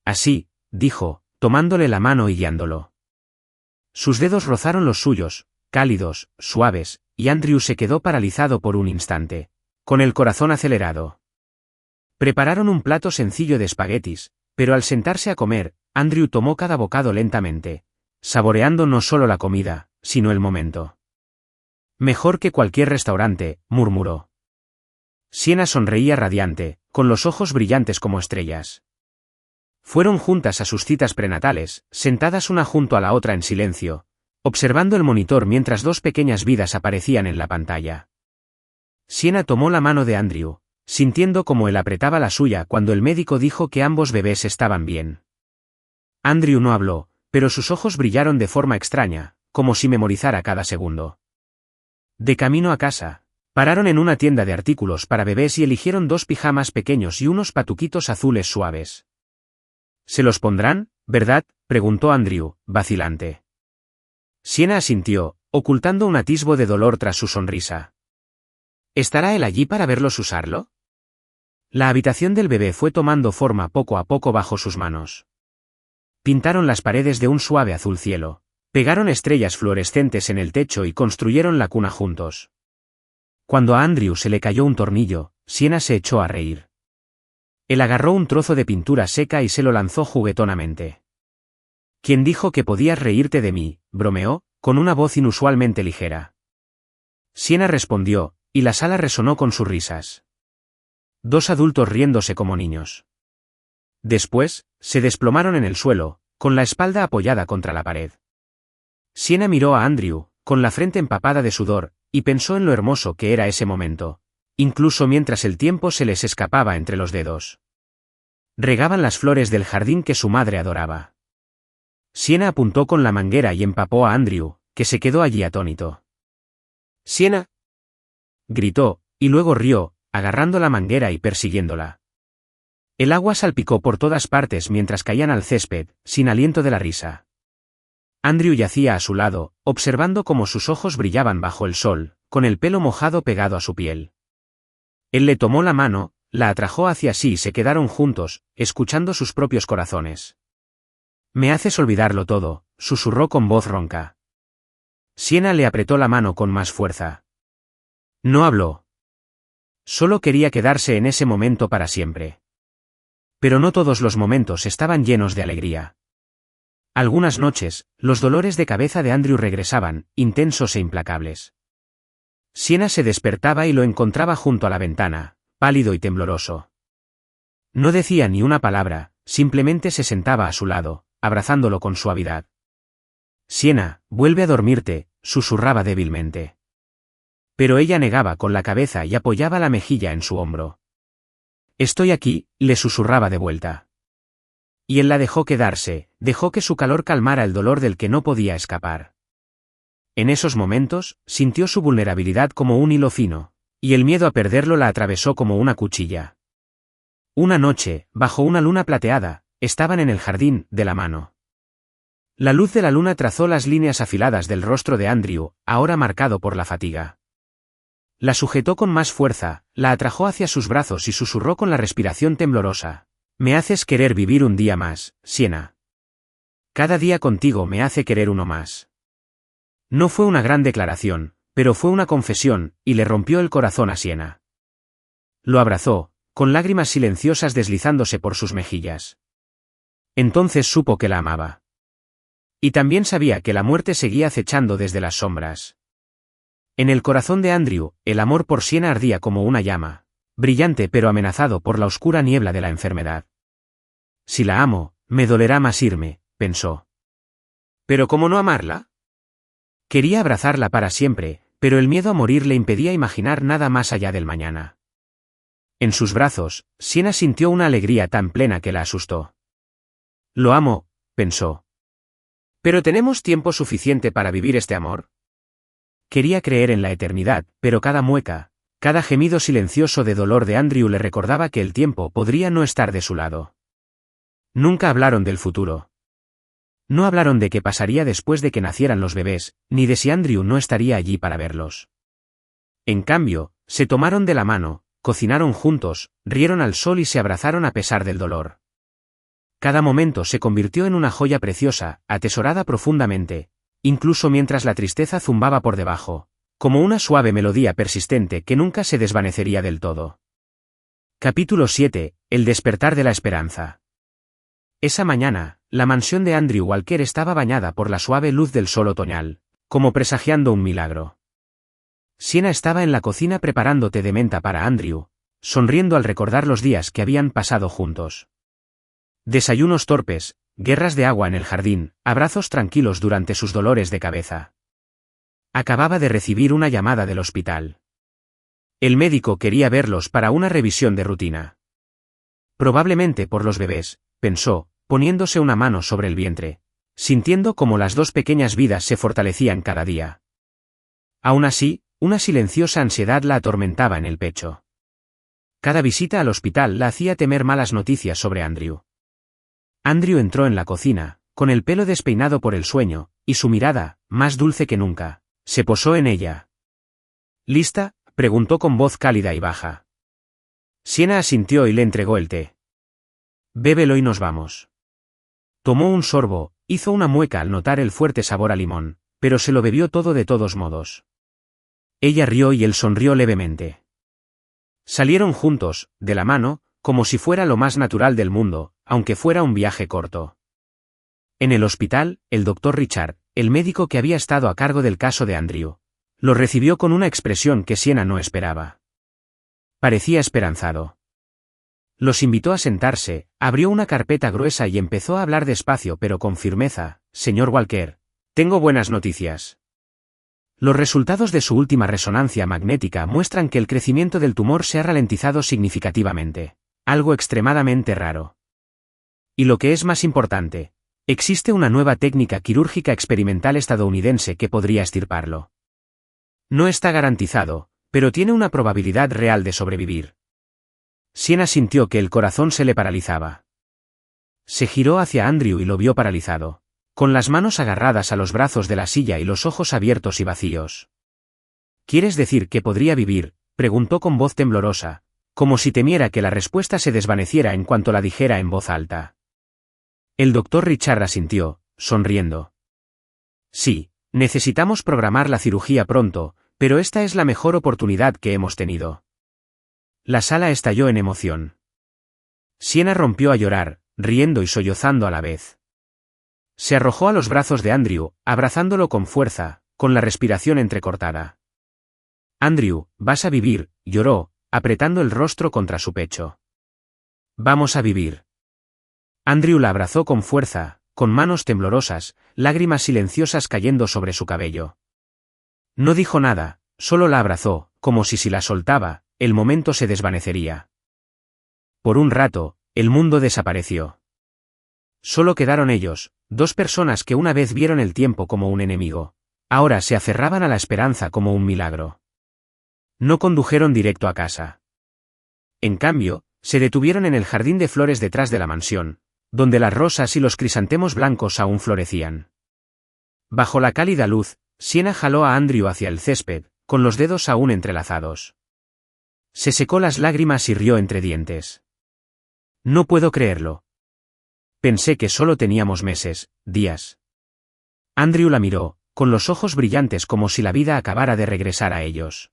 Así, dijo, tomándole la mano y guiándolo. Sus dedos rozaron los suyos, cálidos, suaves, y Andrew se quedó paralizado por un instante, con el corazón acelerado. Prepararon un plato sencillo de espaguetis, pero al sentarse a comer, Andrew tomó cada bocado lentamente, saboreando no solo la comida, sino el momento. Mejor que cualquier restaurante, murmuró. Siena sonreía radiante, con los ojos brillantes como estrellas. Fueron juntas a sus citas prenatales, sentadas una junto a la otra en silencio, observando el monitor mientras 2 pequeñas vidas aparecían en la pantalla. Siena tomó la mano de Andrew, sintiendo como él apretaba la suya cuando el médico dijo que ambos bebés estaban bien. Andrew no habló, pero sus ojos brillaron de forma extraña, como si memorizara cada segundo. De camino a casa, pararon en una tienda de artículos para bebés y eligieron 2 pijamas pequeños y unos patuquitos azules suaves. ¿Se los pondrán, verdad?, preguntó Andrew, vacilante. Siena asintió, ocultando un atisbo de dolor tras su sonrisa. ¿Estará él allí para verlos usarlo? La habitación del bebé fue tomando forma poco a poco bajo sus manos. Pintaron las paredes de un suave azul cielo, pegaron estrellas fluorescentes en el techo y construyeron la cuna juntos. Cuando a Andrew se le cayó un tornillo, Siena se echó a reír. Él agarró un trozo de pintura seca y se lo lanzó juguetonamente. ¿Quién dijo que podías reírte de mí?, bromeó, con una voz inusualmente ligera. Siena respondió, y la sala resonó con sus risas. 2 adultos riéndose como niños. Después, se desplomaron en el suelo, con la espalda apoyada contra la pared. Siena miró a Andrew, con la frente empapada de sudor, y pensó en lo hermoso que era ese momento, incluso mientras el tiempo se les escapaba entre los dedos. Regaban las flores del jardín que su madre adoraba. Siena apuntó con la manguera y empapó a Andrew, que se quedó allí atónito. «¡Siena!», gritó, y luego rió, agarrando la manguera y persiguiéndola. El agua salpicó por todas partes mientras caían al césped, sin aliento de la risa. Andrew yacía a su lado, observando cómo sus ojos brillaban bajo el sol, con el pelo mojado pegado a su piel. Él le tomó la mano, la atrajo hacia sí y se quedaron juntos, escuchando sus propios corazones. «Me haces olvidarlo todo», susurró con voz ronca. Siena le apretó la mano con más fuerza. No habló. Solo quería quedarse en ese momento para siempre. Pero no todos los momentos estaban llenos de alegría. Algunas noches, los dolores de cabeza de Andrew regresaban, intensos e implacables. Siena se despertaba y lo encontraba junto a la ventana, pálido y tembloroso. No decía ni una palabra, simplemente se sentaba a su lado, abrazándolo con suavidad. Siena, vuelve a dormirte, susurraba débilmente. Pero ella negaba con la cabeza y apoyaba la mejilla en su hombro. Estoy aquí, le susurraba de vuelta. Y él la dejó quedarse, dejó que su calor calmara el dolor del que no podía escapar. En esos momentos, sintió su vulnerabilidad como un hilo fino, y el miedo a perderlo la atravesó como una cuchilla. Una noche, bajo una luna plateada, estaban en el jardín, de la mano. La luz de la luna trazó las líneas afiladas del rostro de Andrew, ahora marcado por la fatiga. La sujetó con más fuerza, la atrajo hacia sus brazos y susurró con la respiración temblorosa. Me haces querer vivir un día más, Siena. Cada día contigo me hace querer uno más. No fue una gran declaración, pero fue una confesión, y le rompió el corazón a Siena. Lo abrazó, con lágrimas silenciosas deslizándose por sus mejillas. Entonces supo que la amaba. Y también sabía que la muerte seguía acechando desde las sombras. En el corazón de Andrew, el amor por Siena ardía como una llama, brillante pero amenazado por la oscura niebla de la enfermedad. Si la amo, me dolerá más irme, pensó. ¿Pero cómo no amarla? Quería abrazarla para siempre, pero el miedo a morir le impedía imaginar nada más allá del mañana. En sus brazos, Siena sintió una alegría tan plena que la asustó. Lo amo, pensó. ¿Pero tenemos tiempo suficiente para vivir este amor? Quería creer en la eternidad, pero cada mueca, cada gemido silencioso de dolor de Andrew le recordaba que el tiempo podría no estar de su lado. Nunca hablaron del futuro. No hablaron de qué pasaría después de que nacieran los bebés, ni de si Andrew no estaría allí para verlos. En cambio, se tomaron de la mano, cocinaron juntos, rieron al sol y se abrazaron a pesar del dolor. Cada momento se convirtió en una joya preciosa, atesorada profundamente, incluso mientras la tristeza zumbaba por debajo, como una suave melodía persistente que nunca se desvanecería del todo. Capítulo 7. El despertar de la esperanza. Esa mañana, la mansión de Andrew Walker estaba bañada por la suave luz del sol otoñal, como presagiando un milagro. Siena estaba en la cocina preparando té de menta para Andrew, sonriendo al recordar los días que habían pasado juntos. Desayunos torpes, guerras de agua en el jardín, abrazos tranquilos durante sus dolores de cabeza. Acababa de recibir una llamada del hospital. El médico quería verlos para una revisión de rutina. Probablemente por los bebés, pensó, poniéndose una mano sobre el vientre, sintiendo cómo las dos pequeñas vidas se fortalecían cada día. Aún así, una silenciosa ansiedad la atormentaba en el pecho. Cada visita al hospital la hacía temer malas noticias sobre Andrew. Andrew entró en la cocina, con el pelo despeinado por el sueño, y su mirada, más dulce que nunca, se posó en ella. ¿Lista?, preguntó con voz cálida y baja. Siena asintió y le entregó el té. Bébelo y nos vamos. Tomó un sorbo, hizo una mueca al notar el fuerte sabor a limón, pero se lo bebió todo de todos modos. Ella rió y él sonrió levemente. Salieron juntos, de la mano, como si fuera lo más natural del mundo, aunque fuera un viaje corto. En el hospital, el doctor Richard, el médico que había estado a cargo del caso de Andrew, lo recibió con una expresión que Siena no esperaba. Parecía esperanzado. Los invitó a sentarse, abrió una carpeta gruesa y empezó a hablar despacio pero con firmeza. Señor Walker, tengo buenas noticias. Los resultados de su última resonancia magnética muestran que el crecimiento del tumor se ha ralentizado significativamente, algo extremadamente raro. Y lo que es más importante, existe una nueva técnica quirúrgica experimental estadounidense que podría extirparlo. No está garantizado, pero tiene una probabilidad real de sobrevivir. Siena sintió que el corazón se le paralizaba. Se giró hacia Andrew y lo vio paralizado, con las manos agarradas a los brazos de la silla y los ojos abiertos y vacíos. ¿Quieres decir que podría vivir?, preguntó con voz temblorosa, como si temiera que la respuesta se desvaneciera en cuanto la dijera en voz alta. El doctor Richard asintió, sonriendo. Sí, necesitamos programar la cirugía pronto, pero esta es la mejor oportunidad que hemos tenido. La sala estalló en emoción. Siena rompió a llorar, riendo y sollozando a la vez. Se arrojó a los brazos de Andrew, abrazándolo con fuerza, con la respiración entrecortada. Andrew, vas a vivir, lloró, apretando el rostro contra su pecho. Vamos a vivir. Andrew la abrazó con fuerza, con manos temblorosas, lágrimas silenciosas cayendo sobre su cabello. No dijo nada, solo la abrazó, como si la soltaba, el momento se desvanecería. Por un rato, el mundo desapareció. Solo quedaron ellos, dos personas que una vez vieron el tiempo como un enemigo. Ahora se aferraban a la esperanza como un milagro. No condujeron directo a casa. En cambio, se detuvieron en el jardín de flores detrás de la mansión, donde las rosas y los crisantemos blancos aún florecían. Bajo la cálida luz, Sienna jaló a Andrew hacia el césped, con los dedos aún entrelazados. Se secó las lágrimas y rió entre dientes. No puedo creerlo. Pensé que solo teníamos meses, días. Andrew la miró, con los ojos brillantes como si la vida acabara de regresar a ellos.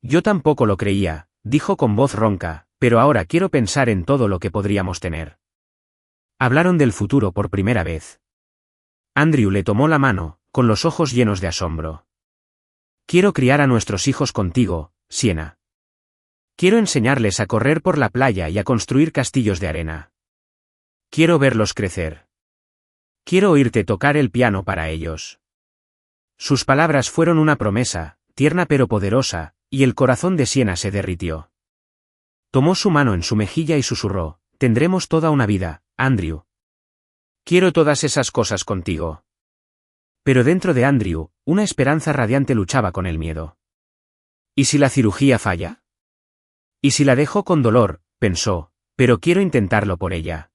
Yo tampoco lo creía, dijo con voz ronca, pero ahora quiero pensar en todo lo que podríamos tener. Hablaron del futuro por primera vez. Andrew le tomó la mano, con los ojos llenos de asombro. Quiero criar a nuestros hijos contigo, Sienna. Quiero enseñarles a correr por la playa y a construir castillos de arena. Quiero verlos crecer. Quiero oírte tocar el piano para ellos. Sus palabras fueron una promesa, tierna pero poderosa, y el corazón de Sienna se derritió. Tomó su mano en su mejilla y susurró, tendremos toda una vida, Andrew. Quiero todas esas cosas contigo. Pero dentro de Andrew, una esperanza radiante luchaba con el miedo. ¿Y si la cirugía falla? ¿Y si la dejo con dolor? Pensó, pero quiero intentarlo por ella.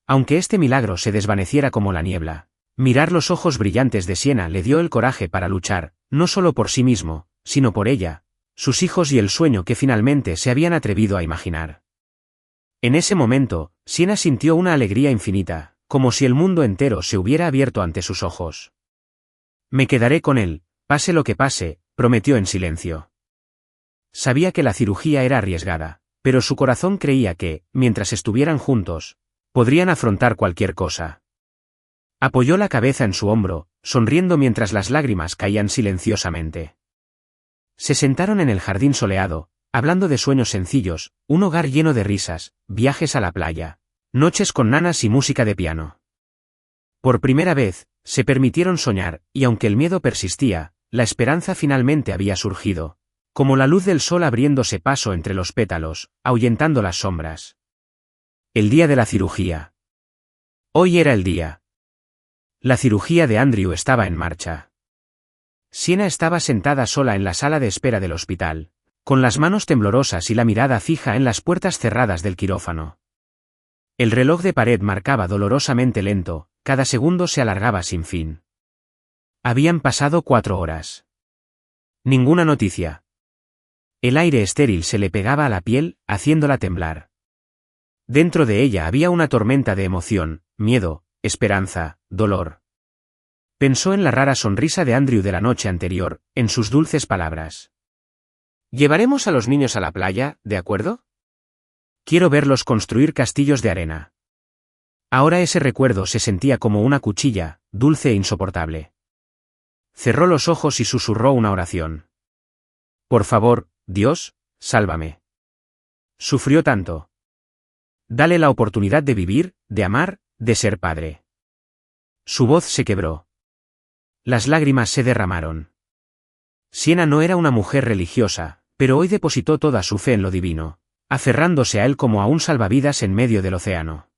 Aunque este milagro se desvaneciera como la niebla, mirar los ojos brillantes de Sienna le dio el coraje para luchar, no solo por sí mismo, sino por ella, sus hijos y el sueño que finalmente se habían atrevido a imaginar. En ese momento, Sienna sintió una alegría infinita, como si el mundo entero se hubiera abierto ante sus ojos. Me quedaré con él, pase lo que pase, prometió en silencio. Sabía que la cirugía era arriesgada, pero su corazón creía que, mientras estuvieran juntos, podrían afrontar cualquier cosa. Apoyó la cabeza en su hombro, sonriendo mientras las lágrimas caían silenciosamente. Se sentaron en el jardín soleado, hablando de sueños sencillos, un hogar lleno de risas, viajes a la playa, noches con nanas y música de piano. Por primera vez, se permitieron soñar, y aunque el miedo persistía, la esperanza finalmente había surgido, como la luz del sol abriéndose paso entre los pétalos, ahuyentando las sombras. El día de la cirugía. Hoy era el día. La cirugía de Andrew estaba en marcha. Sienna estaba sentada sola en la sala de espera del hospital, con las manos temblorosas y la mirada fija en las puertas cerradas del quirófano. El reloj de pared marcaba dolorosamente lento, cada segundo se alargaba sin fin. Habían pasado 4 horas. Ninguna noticia. El aire estéril se le pegaba a la piel, haciéndola temblar. Dentro de ella había una tormenta de emoción, miedo, esperanza, dolor. Pensó en la rara sonrisa de Andrew de la noche anterior, en sus dulces palabras. «Llevaremos a los niños a la playa, ¿de acuerdo? Quiero verlos construir castillos de arena». Ahora ese recuerdo se sentía como una cuchilla, dulce e insoportable. Cerró los ojos y susurró una oración. «Por favor, Dios, sálvame». Sufrió tanto. Dale la oportunidad de vivir, de amar, de ser padre. Su voz se quebró. Las lágrimas se derramaron. Sienna no era una mujer religiosa, pero hoy depositó toda su fe en lo divino, aferrándose a él como a un salvavidas en medio del océano.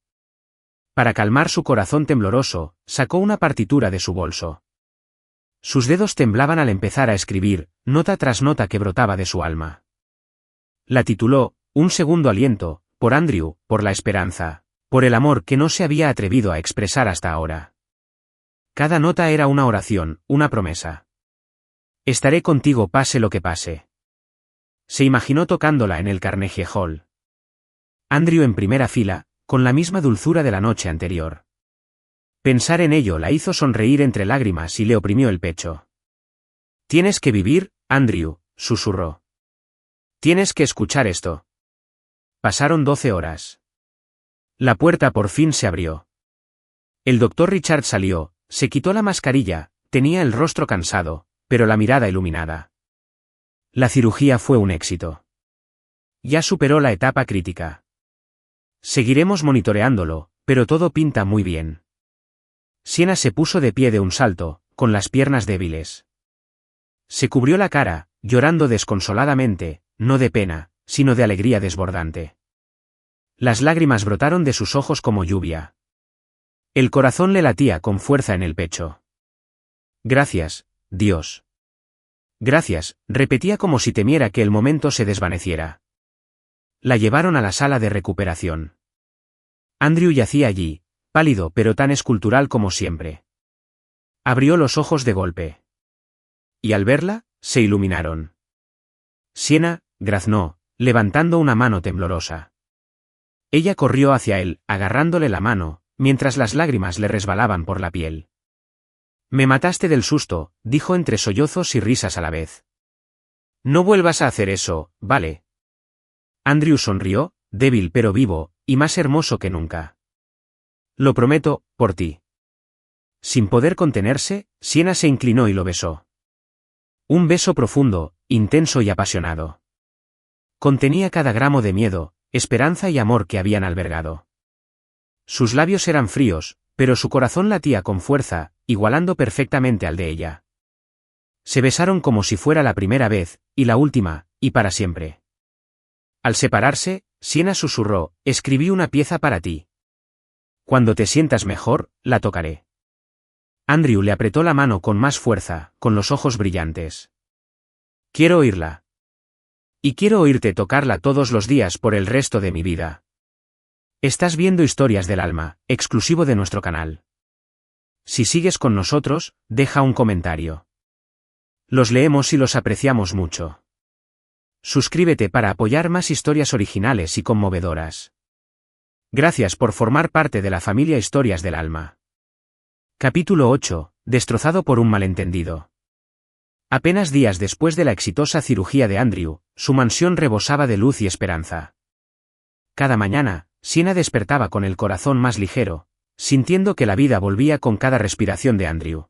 Para calmar su corazón tembloroso, sacó una partitura de su bolso. Sus dedos temblaban al empezar a escribir, nota tras nota que brotaba de su alma. La tituló, Un segundo aliento, por Andrew, por la esperanza, por el amor que no se había atrevido a expresar hasta ahora. Cada nota era una oración, una promesa. Estaré contigo pase lo que pase. Se imaginó tocándola en el Carnegie Hall. Andrew en primera fila, con la misma dulzura de la noche anterior. Pensar en ello la hizo sonreír entre lágrimas y le oprimió el pecho. Tienes que vivir, Andrew, susurró. Tienes que escuchar esto. Pasaron 12 horas. La puerta por fin se abrió. El doctor Richard salió, se quitó la mascarilla, tenía el rostro cansado, pero la mirada iluminada. La cirugía fue un éxito. Ya superó la etapa crítica. Seguiremos monitoreándolo, pero todo pinta muy bien. Siena se puso de pie de un salto, con las piernas débiles. Se cubrió la cara, llorando desconsoladamente, no de pena, sino de alegría desbordante. Las lágrimas brotaron de sus ojos como lluvia. El corazón le latía con fuerza en el pecho. Gracias, Dios. Gracias, repetía como si temiera que el momento se desvaneciera. La llevaron a la sala de recuperación. Andrew yacía allí, pálido pero tan escultural como siempre. Abrió los ojos de golpe. Y al verla, se iluminaron. Siena, graznó, levantando una mano temblorosa. Ella corrió hacia él, agarrándole la mano, mientras las lágrimas le resbalaban por la piel. Me mataste del susto, dijo entre sollozos y risas a la vez. No vuelvas a hacer eso, ¿vale? Andrew sonrió, débil pero vivo, y más hermoso que nunca. Lo prometo, por ti. Sin poder contenerse, Siena se inclinó y lo besó. Un beso profundo, intenso y apasionado. Contenía cada gramo de miedo, esperanza y amor que habían albergado. Sus labios eran fríos, pero su corazón latía con fuerza, igualando perfectamente al de ella. Se besaron como si fuera la primera vez, y la última, y para siempre. Al separarse, Siena susurró, escribí una pieza para ti. Cuando te sientas mejor, la tocaré. Andrew le apretó la mano con más fuerza, con los ojos brillantes. Quiero oírla. Y quiero oírte tocarla todos los días por el resto de mi vida. Estás viendo Historias del Alma, exclusivo de nuestro canal. Si sigues con nosotros, deja un comentario. Los leemos y los apreciamos mucho. Suscríbete para apoyar más historias originales y conmovedoras. Gracias por formar parte de la familia Historias del Alma. Capítulo 8. Destrozado por un malentendido. Apenas días después de la exitosa cirugía de Andrew, su mansión rebosaba de luz y esperanza. Cada mañana, Siena despertaba con el corazón más ligero, sintiendo que la vida volvía con cada respiración de Andrew.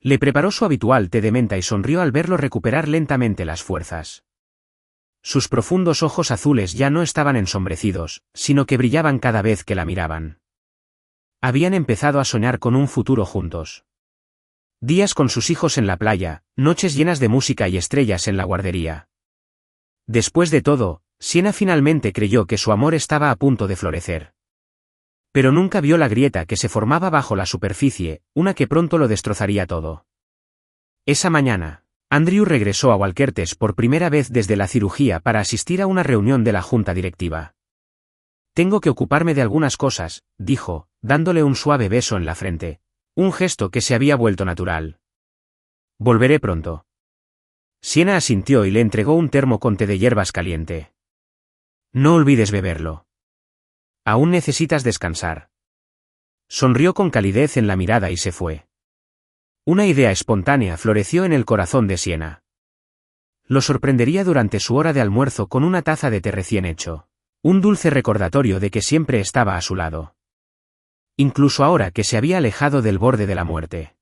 Le preparó su habitual té de menta y sonrió al verlo recuperar lentamente las fuerzas. Sus profundos ojos azules ya no estaban ensombrecidos, sino que brillaban cada vez que la miraban. Habían empezado a soñar con un futuro juntos. Días con sus hijos en la playa, noches llenas de música y estrellas en la guardería. Después de todo, Siena finalmente creyó que su amor estaba a punto de florecer. Pero nunca vio la grieta que se formaba bajo la superficie, una que pronto lo destrozaría todo. Esa mañana, Andrew regresó a Walkertes por primera vez desde la cirugía para asistir a una reunión de la junta directiva. Tengo que ocuparme de algunas cosas, dijo, dándole un suave beso en la frente, un gesto que se había vuelto natural. Volveré pronto. Siena asintió y le entregó un termo con té de hierbas caliente. No olvides beberlo. Aún necesitas descansar. Sonrió con calidez en la mirada y se fue. Una idea espontánea floreció en el corazón de Siena. Lo sorprendería durante su hora de almuerzo con una taza de té recién hecho, un dulce recordatorio de que siempre estaba a su lado. Incluso ahora que se había alejado del borde de la muerte.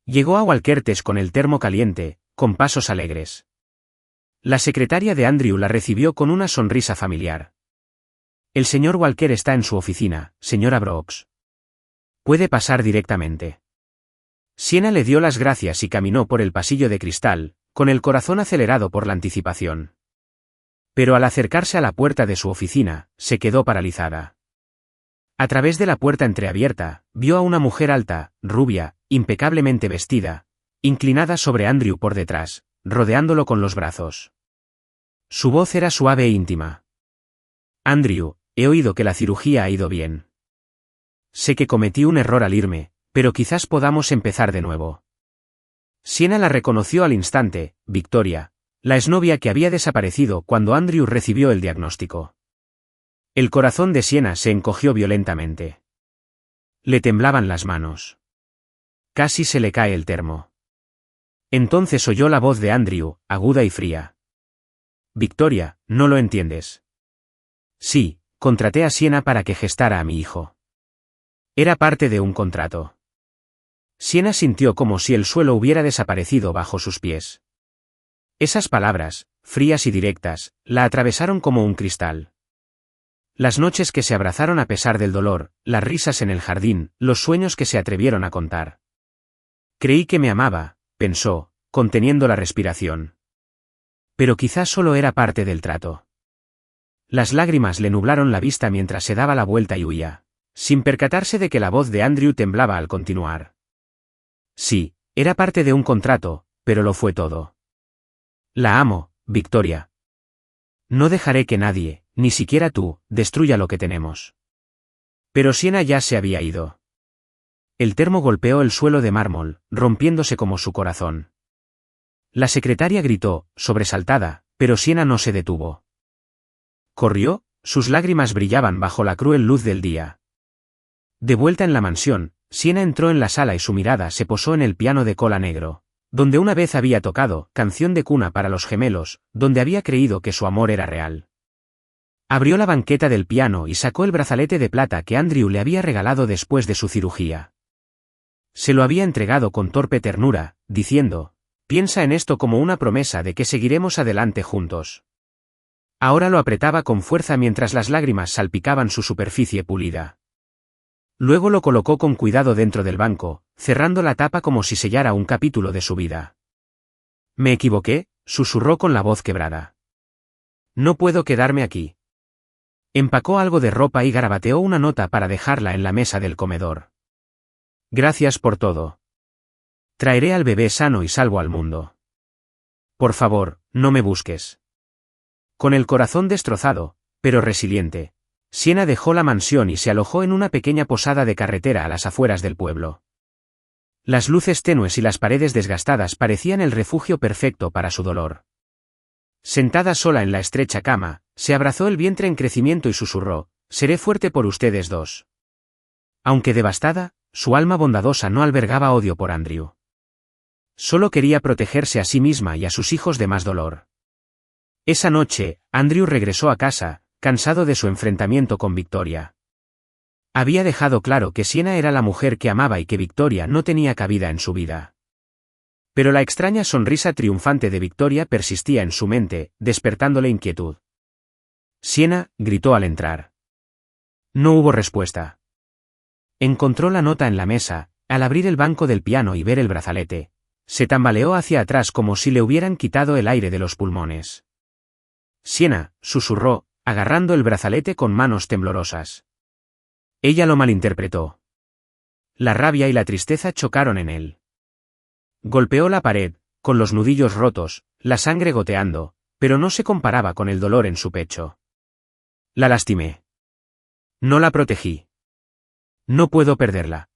Llegó a Walkertes con el termo caliente, con pasos alegres. La secretaria de Andrew la recibió con una sonrisa familiar. El señor Walker está en su oficina, señora Brooks. Puede pasar directamente. Siena le dio las gracias y caminó por el pasillo de cristal, con el corazón acelerado por la anticipación. Pero al acercarse a la puerta de su oficina, se quedó paralizada. A través de la puerta entreabierta, vio a una mujer alta, rubia, impecablemente vestida, inclinada sobre Andrew por detrás, rodeándolo con los brazos. Su voz era suave e íntima. Andrew, he oído que la cirugía ha ido bien. Sé que cometí un error al irme, pero quizás podamos empezar de nuevo. Siena la reconoció al instante, Victoria, la exnovia que había desaparecido cuando Andrew recibió el diagnóstico. El corazón de Siena se encogió violentamente. Le temblaban las manos. Casi se le cae el termo. Entonces oyó la voz de Andrew, aguda y fría. Victoria, no lo entiendes. Sí, contraté a Siena para que gestara a mi hijo. Era parte de un contrato. Siena sintió como si el suelo hubiera desaparecido bajo sus pies. Esas palabras, frías y directas, la atravesaron como un cristal. Las noches que se abrazaron a pesar del dolor, las risas en el jardín, los sueños que se atrevieron a contar. Creí que me amaba, pensó, conteniendo la respiración. Pero quizás solo era parte del trato. Las lágrimas le nublaron la vista mientras se daba la vuelta y huía, sin percatarse de que la voz de Andrew temblaba al continuar. Sí, era parte de un contrato, pero lo fue todo. La amo, Victoria. No dejaré que nadie, ni siquiera tú, destruya lo que tenemos. Pero Sienna ya se había ido. El termo golpeó el suelo de mármol, rompiéndose como su corazón. La secretaria gritó, sobresaltada, pero Sienna no se detuvo. Corrió, sus lágrimas brillaban bajo la cruel luz del día. De vuelta en la mansión, Sienna entró en la sala y su mirada se posó en el piano de cola negro, donde una vez había tocado Canción de cuna para los gemelos, donde había creído que su amor era real. Abrió la banqueta del piano y sacó el brazalete de plata que Andrew le había regalado después de su cirugía. Se lo había entregado con torpe ternura, diciendo, piensa en esto como una promesa de que seguiremos adelante juntos. Ahora lo apretaba con fuerza mientras las lágrimas salpicaban su superficie pulida. Luego lo colocó con cuidado dentro del banco, cerrando la tapa como si sellara un capítulo de su vida. Me equivoqué, susurró con la voz quebrada. No puedo quedarme aquí. Empacó algo de ropa y garabateó una nota para dejarla en la mesa del comedor. Gracias por todo. Traeré al bebé sano y salvo al mundo. Por favor, no me busques. Con el corazón destrozado, pero resiliente, Sienna dejó la mansión y se alojó en una pequeña posada de carretera a las afueras del pueblo. Las luces tenues y las paredes desgastadas parecían el refugio perfecto para su dolor. Sentada sola en la estrecha cama, se abrazó el vientre en crecimiento y susurró, seré fuerte por ustedes dos. Aunque devastada, su alma bondadosa no albergaba odio por Andrew. Solo quería protegerse a sí misma y a sus hijos de más dolor. Esa noche, Andrew regresó a casa, cansado de su enfrentamiento con Victoria. Había dejado claro que Sienna era la mujer que amaba y que Victoria no tenía cabida en su vida. Pero la extraña sonrisa triunfante de Victoria persistía en su mente, despertándole inquietud. Sienna, gritó al entrar. No hubo respuesta. Encontró la nota en la mesa, al abrir el banco del piano y ver el brazalete. Se tambaleó hacia atrás como si le hubieran quitado el aire de los pulmones. Sienna, susurró, agarrando el brazalete con manos temblorosas. Ella lo malinterpretó. La rabia y la tristeza chocaron en él. Golpeó la pared, con los nudillos rotos, la sangre goteando, pero no se comparaba con el dolor en su pecho. La lastimé. No la protegí. No puedo perderla.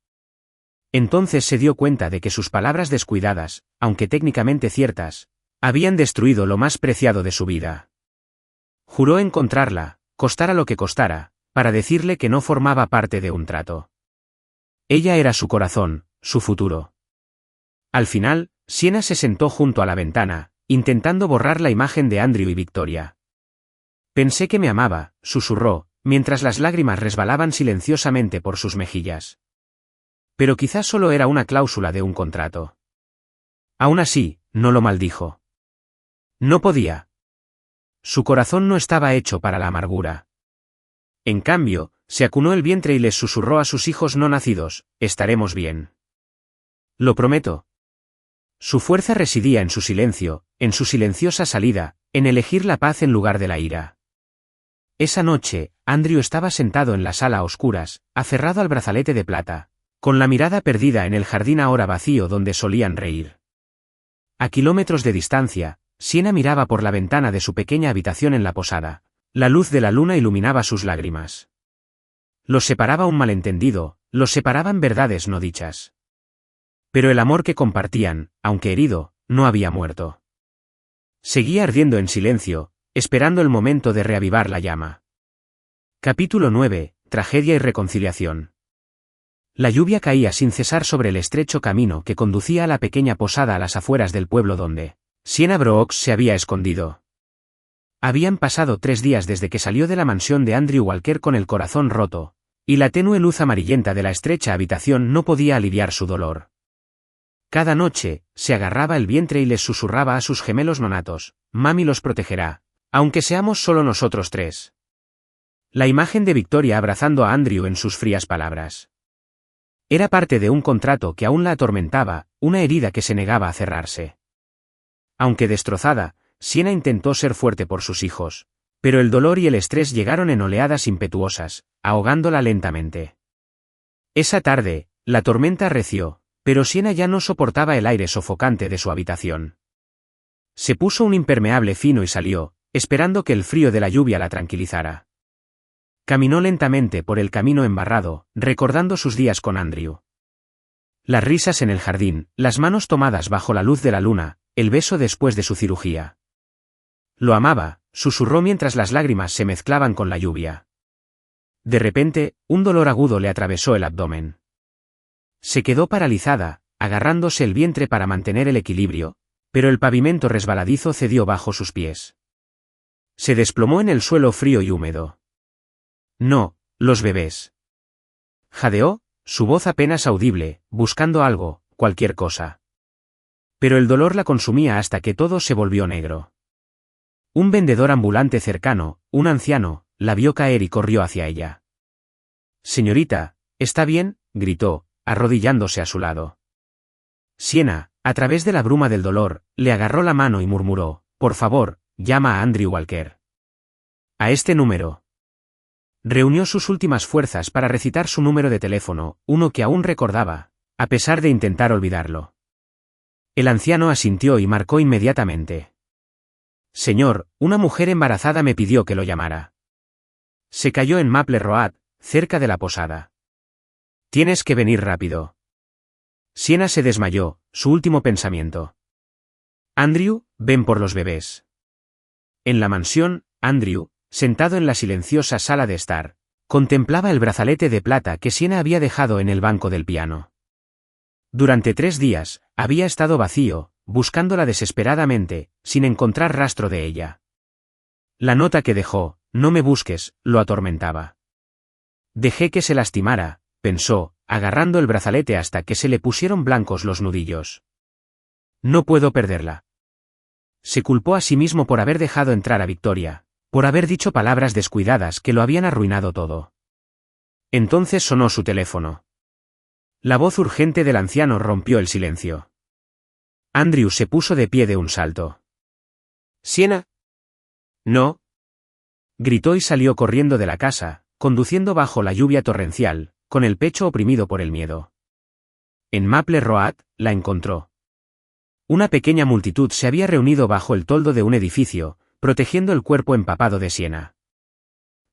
Entonces se dio cuenta de que sus palabras descuidadas, aunque técnicamente ciertas, habían destruido lo más preciado de su vida. Juró encontrarla, costara lo que costara, para decirle que no formaba parte de un trato. Ella era su corazón, su futuro. Al final, Sienna se sentó junto a la ventana, intentando borrar la imagen de Andrew y Victoria. Pensé que me amaba, susurró, mientras las lágrimas resbalaban silenciosamente por sus mejillas. Pero quizás solo era una cláusula de un contrato. Aún así, no lo maldijo. No podía. Su corazón no estaba hecho para la amargura. En cambio, se acunó el vientre y les susurró a sus hijos no nacidos, estaremos bien. Lo prometo. Su fuerza residía en su silencio, en su silenciosa salida, en elegir la paz en lugar de la ira. Esa noche, Andrew estaba sentado en la sala a oscuras, aferrado al brazalete de plata, con la mirada perdida en el jardín ahora vacío donde solían reír. A kilómetros de distancia, Sienna miraba por la ventana de su pequeña habitación en la posada. La luz de la luna iluminaba sus lágrimas. Los separaba un malentendido, los separaban verdades no dichas. Pero el amor que compartían, aunque herido, no había muerto. Seguía ardiendo en silencio, esperando el momento de reavivar la llama. Capítulo 9. Tragedia y reconciliación. La lluvia caía sin cesar sobre el estrecho camino que conducía a la pequeña posada a las afueras del pueblo donde Sienna Brooks se había escondido. Habían pasado 3 días desde que salió de la mansión de Andrew Walker con el corazón roto, y la tenue luz amarillenta de la estrecha habitación no podía aliviar su dolor. Cada noche, se agarraba el vientre y les susurraba a sus gemelos nonatos, «Mami los protegerá, aunque seamos solo nosotros 3». La imagen de Victoria abrazando a Andrew en sus frías palabras. Era parte de un contrato que aún la atormentaba, una herida que se negaba a cerrarse. Aunque destrozada, Sienna intentó ser fuerte por sus hijos, pero el dolor y el estrés llegaron en oleadas impetuosas, ahogándola lentamente. Esa tarde, la tormenta arreció, pero Sienna ya no soportaba el aire sofocante de su habitación. Se puso un impermeable fino y salió, esperando que el frío de la lluvia la tranquilizara. Caminó lentamente por el camino embarrado, recordando sus días con Andrew. Las risas en el jardín, las manos tomadas bajo la luz de la luna, el beso después de su cirugía. Lo amaba, susurró mientras las lágrimas se mezclaban con la lluvia. De repente, un dolor agudo le atravesó el abdomen. Se quedó paralizada, agarrándose el vientre para mantener el equilibrio, pero el pavimento resbaladizo cedió bajo sus pies. Se desplomó en el suelo frío y húmedo. No, los bebés. Jadeó, su voz apenas audible, buscando algo, cualquier cosa. Pero el dolor la consumía hasta que todo se volvió negro. Un vendedor ambulante cercano, un anciano, la vio caer y corrió hacia ella. «Señorita, ¿está bien?», gritó, arrodillándose a su lado. Sienna, a través de la bruma del dolor, le agarró la mano y murmuró: «Por favor, llama a Andrew Walker. A este número». Reunió sus últimas fuerzas para recitar su número de teléfono, uno que aún recordaba, a pesar de intentar olvidarlo. El anciano asintió y marcó inmediatamente. «Señor, una mujer embarazada me pidió que lo llamara. Se cayó en Maple Road, cerca de la posada. Tienes que venir rápido». Sienna se desmayó, su último pensamiento. «Andrew, ven por los bebés». En la mansión, Andrew, sentado en la silenciosa sala de estar, contemplaba el brazalete de plata que Sienna había dejado en el banco del piano. Durante 3 días, había estado vacío, buscándola desesperadamente, sin encontrar rastro de ella. La nota que dejó, «No me busques», lo atormentaba. «Dejé que se lastimara», pensó, agarrando el brazalete hasta que se le pusieron blancos los nudillos. «No puedo perderla». Se culpó a sí mismo por haber dejado entrar a Victoria, por haber dicho palabras descuidadas que lo habían arruinado todo. Entonces sonó su teléfono. La voz urgente del anciano rompió el silencio. Andrew se puso de pie de un salto. «¿Sienna?» «No», gritó y salió corriendo de la casa, conduciendo bajo la lluvia torrencial, con el pecho oprimido por el miedo. En Maple Road, la encontró. Una pequeña multitud se había reunido bajo el toldo de un edificio, protegiendo el cuerpo empapado de Sienna.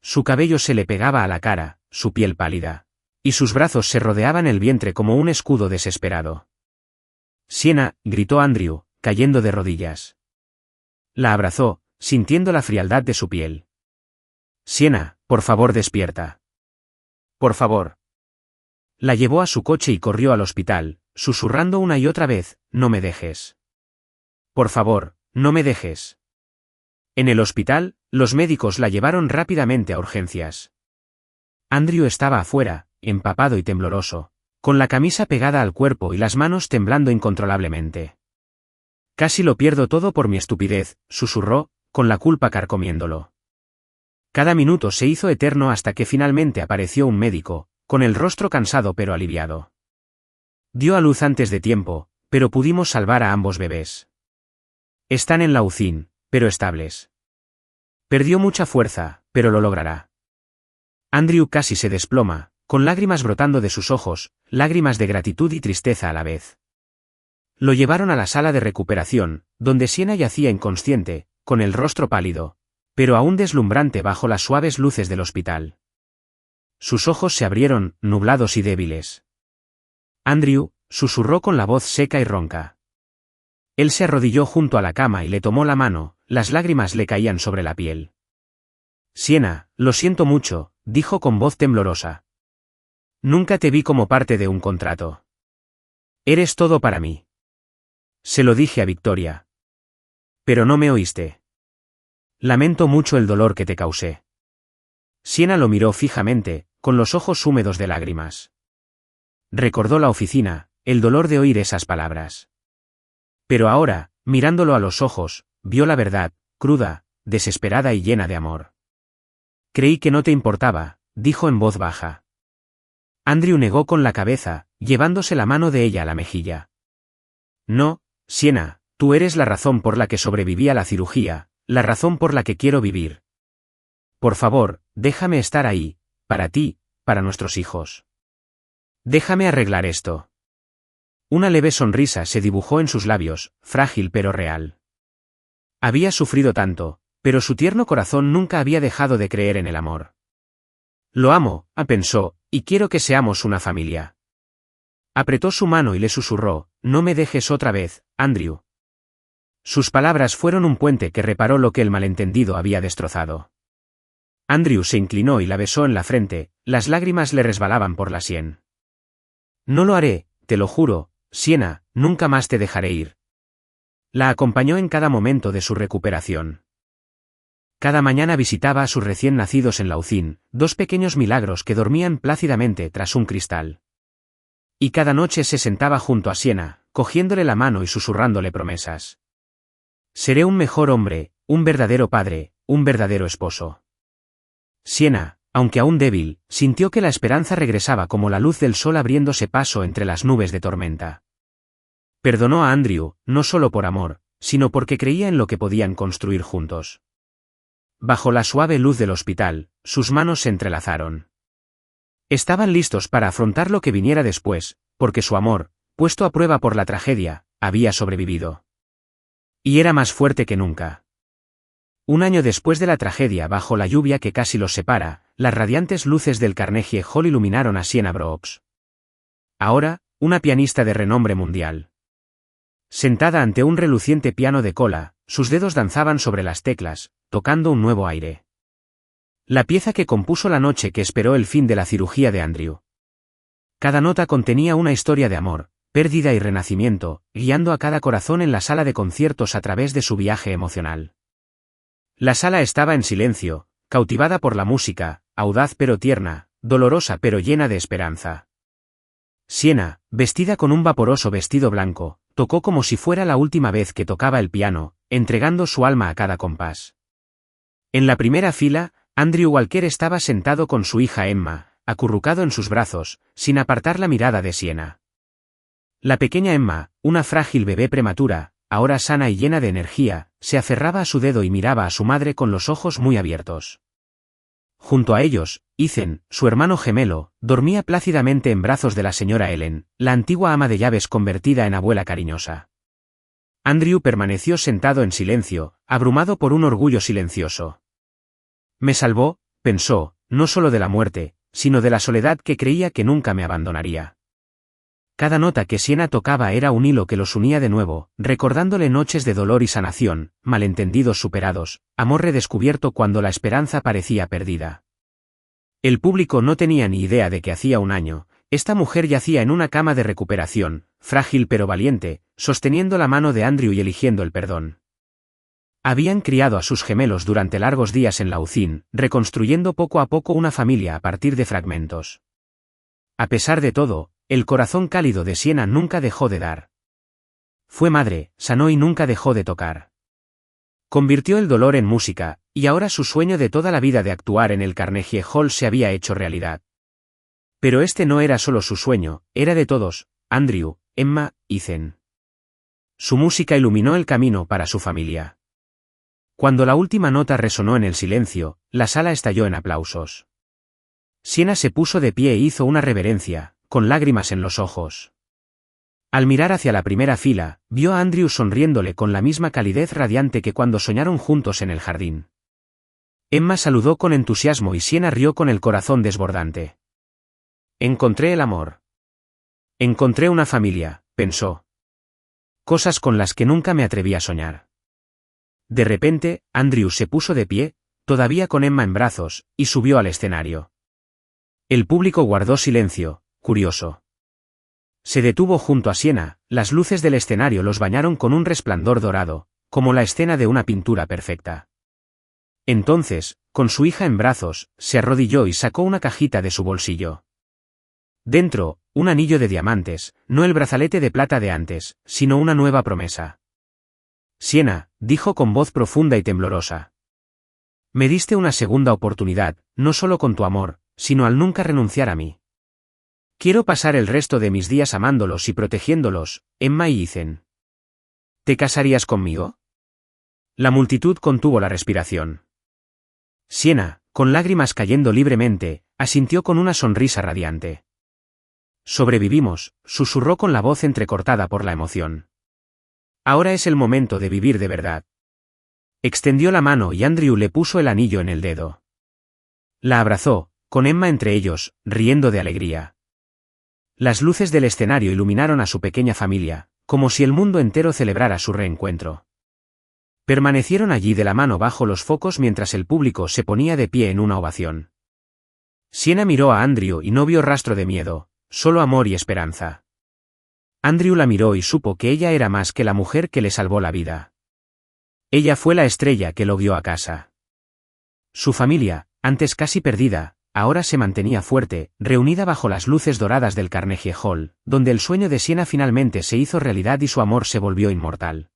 Su cabello se le pegaba a la cara, su piel pálida, y sus brazos se rodeaban el vientre como un escudo desesperado. «Sienna», gritó Andrew, cayendo de rodillas. La abrazó, sintiendo la frialdad de su piel. «Sienna, por favor despierta. Por favor». La llevó a su coche y corrió al hospital, susurrando una y otra vez: «No me dejes. Por favor, no me dejes». En el hospital, los médicos la llevaron rápidamente a urgencias. Andrew estaba afuera, empapado y tembloroso, con la camisa pegada al cuerpo y las manos temblando incontrolablemente. «Casi lo pierdo todo por mi estupidez», susurró, con la culpa carcomiéndolo. Cada minuto se hizo eterno hasta que finalmente apareció un médico, con el rostro cansado pero aliviado. «Dio a luz antes de tiempo, pero pudimos salvar a ambos bebés. Están en la UCI, pero estables. Perdió mucha fuerza, pero lo logrará». Andrew casi se desploma, con lágrimas brotando de sus ojos, lágrimas de gratitud y tristeza a la vez. Lo llevaron a la sala de recuperación, donde Sienna yacía inconsciente, con el rostro pálido, pero aún deslumbrante bajo las suaves luces del hospital. Sus ojos se abrieron, nublados y débiles. «Andrew», susurró con la voz seca y ronca. Él se arrodilló junto a la cama y le tomó la mano, las lágrimas le caían sobre la piel. «Sienna, lo siento mucho», dijo con voz temblorosa. «Nunca te vi como parte de un contrato. Eres todo para mí. Se lo dije a Victoria. Pero no me oíste. Lamento mucho el dolor que te causé». Sienna lo miró fijamente, con los ojos húmedos de lágrimas. Recordó la oficina, el dolor de oír esas palabras. Pero ahora, mirándolo a los ojos, vio la verdad, cruda, desesperada y llena de amor. Creí que no te importaba, dijo en voz baja. Andrew negó con la cabeza, llevándose la mano de ella a la mejilla. No, Sienna, tú eres la razón por la que sobreviví a la cirugía, la razón por la que quiero vivir. Por favor, déjame estar ahí, para ti, para nuestros hijos. Déjame arreglar esto. Una leve sonrisa se dibujó en sus labios, frágil pero real. Había sufrido tanto, pero su tierno corazón nunca había dejado de creer en el amor. Lo amo, pensó, y quiero que seamos una familia. Apretó su mano y le susurró, no me dejes otra vez, Andrew. Sus palabras fueron un puente que reparó lo que el malentendido había destrozado. Andrew se inclinó y la besó en la frente, las lágrimas le resbalaban por la sien. No lo haré, te lo juro, Sienna, nunca más te dejaré ir. La acompañó en cada momento de su recuperación. Cada mañana visitaba a sus recién nacidos en Laucín, dos pequeños milagros que dormían plácidamente tras un cristal. Y cada noche se sentaba junto a Sienna, cogiéndole la mano y susurrándole promesas. Seré un mejor hombre, un verdadero padre, un verdadero esposo. Sienna, aunque aún débil, sintió que la esperanza regresaba como la luz del sol abriéndose paso entre las nubes de tormenta. Perdonó a Andrew, no solo por amor, sino porque creía en lo que podían construir juntos. Bajo la suave luz del hospital, sus manos se entrelazaron. Estaban listos para afrontar lo que viniera después, porque su amor, puesto a prueba por la tragedia, había sobrevivido. Y era más fuerte que nunca. Un año después de la tragedia, bajo la lluvia que casi los separa, las radiantes luces del Carnegie Hall iluminaron a Sienna Brooks. Ahora, una pianista de renombre mundial. Sentada ante un reluciente piano de cola, sus dedos danzaban sobre las teclas, tocando un nuevo aire. La pieza que compuso la noche que esperó el fin de la cirugía de Andrew. Cada nota contenía una historia de amor, pérdida y renacimiento, guiando a cada corazón en la sala de conciertos a través de su viaje emocional. La sala estaba en silencio, cautivada por la música, audaz pero tierna, dolorosa pero llena de esperanza. Sienna, vestida con un vaporoso vestido blanco, tocó como si fuera la última vez que tocaba el piano, entregando su alma a cada compás. En la primera fila, Andrew Walker estaba sentado con su hija Emma, acurrucado en sus brazos, sin apartar la mirada de Sienna. La pequeña Emma, una frágil bebé prematura, ahora sana y llena de energía, se aferraba a su dedo y miraba a su madre con los ojos muy abiertos. Junto a ellos, Ethan, su hermano gemelo, dormía plácidamente en brazos de la señora Ellen, la antigua ama de llaves convertida en abuela cariñosa. Andrew permaneció sentado en silencio, abrumado por un orgullo silencioso. Me salvó, pensó, no solo de la muerte, sino de la soledad que creía que nunca me abandonaría. Cada nota que Sienna tocaba era un hilo que los unía de nuevo, recordándole noches de dolor y sanación, malentendidos superados, amor redescubierto cuando la esperanza parecía perdida. El público no tenía ni idea de que hacía un año, esta mujer yacía en una cama de recuperación, frágil pero valiente, sosteniendo la mano de Andrew y eligiendo el perdón. Habían criado a sus gemelos durante largos días en Laucín, reconstruyendo poco a poco una familia a partir de fragmentos. A pesar de todo, el corazón cálido de Sienna nunca dejó de dar. Fue madre, sanó y nunca dejó de tocar. Convirtió el dolor en música, y ahora su sueño de toda la vida de actuar en el Carnegie Hall se había hecho realidad. Pero este no era solo su sueño, era de todos, Andrew, Emma, Ethan. Su música iluminó el camino para su familia. Cuando la última nota resonó en el silencio, la sala estalló en aplausos. Sienna se puso de pie e hizo una reverencia, con lágrimas en los ojos. Al mirar hacia la primera fila, vio a Andrew sonriéndole con la misma calidez radiante que cuando soñaron juntos en el jardín. Emma saludó con entusiasmo y Sienna rió con el corazón desbordante. Encontré el amor. Encontré una familia, pensó. Cosas con las que nunca me atreví a soñar. De repente, Andrew se puso de pie, todavía con Emma en brazos, y subió al escenario. El público guardó silencio, curioso. Se detuvo junto a Sienna, las luces del escenario los bañaron con un resplandor dorado, como la escena de una pintura perfecta. Entonces, con su hija en brazos, se arrodilló y sacó una cajita de su bolsillo. Dentro, un anillo de diamantes, no el brazalete de plata de antes, sino una nueva promesa. Sienna, dijo con voz profunda y temblorosa. Me diste una segunda oportunidad, no solo con tu amor, sino al nunca renunciar a mí. Quiero pasar el resto de mis días amándolos y protegiéndolos, Emma y Ethan. ¿Te casarías conmigo? La multitud contuvo la respiración. Sienna, con lágrimas cayendo libremente, asintió con una sonrisa radiante. Sobrevivimos, susurró con la voz entrecortada por la emoción. Ahora es el momento de vivir de verdad. Extendió la mano y Andrew le puso el anillo en el dedo. La abrazó, con Emma entre ellos, riendo de alegría. Las luces del escenario iluminaron a su pequeña familia, como si el mundo entero celebrara su reencuentro. Permanecieron allí de la mano bajo los focos mientras el público se ponía de pie en una ovación. Sienna miró a Andrew y no vio rastro de miedo, solo amor y esperanza. Andrew la miró y supo que ella era más que la mujer que le salvó la vida. Ella fue la estrella que lo guió a casa. Su familia, antes casi perdida, ahora se mantenía fuerte, reunida bajo las luces doradas del Carnegie Hall, donde el sueño de Sienna finalmente se hizo realidad y su amor se volvió inmortal.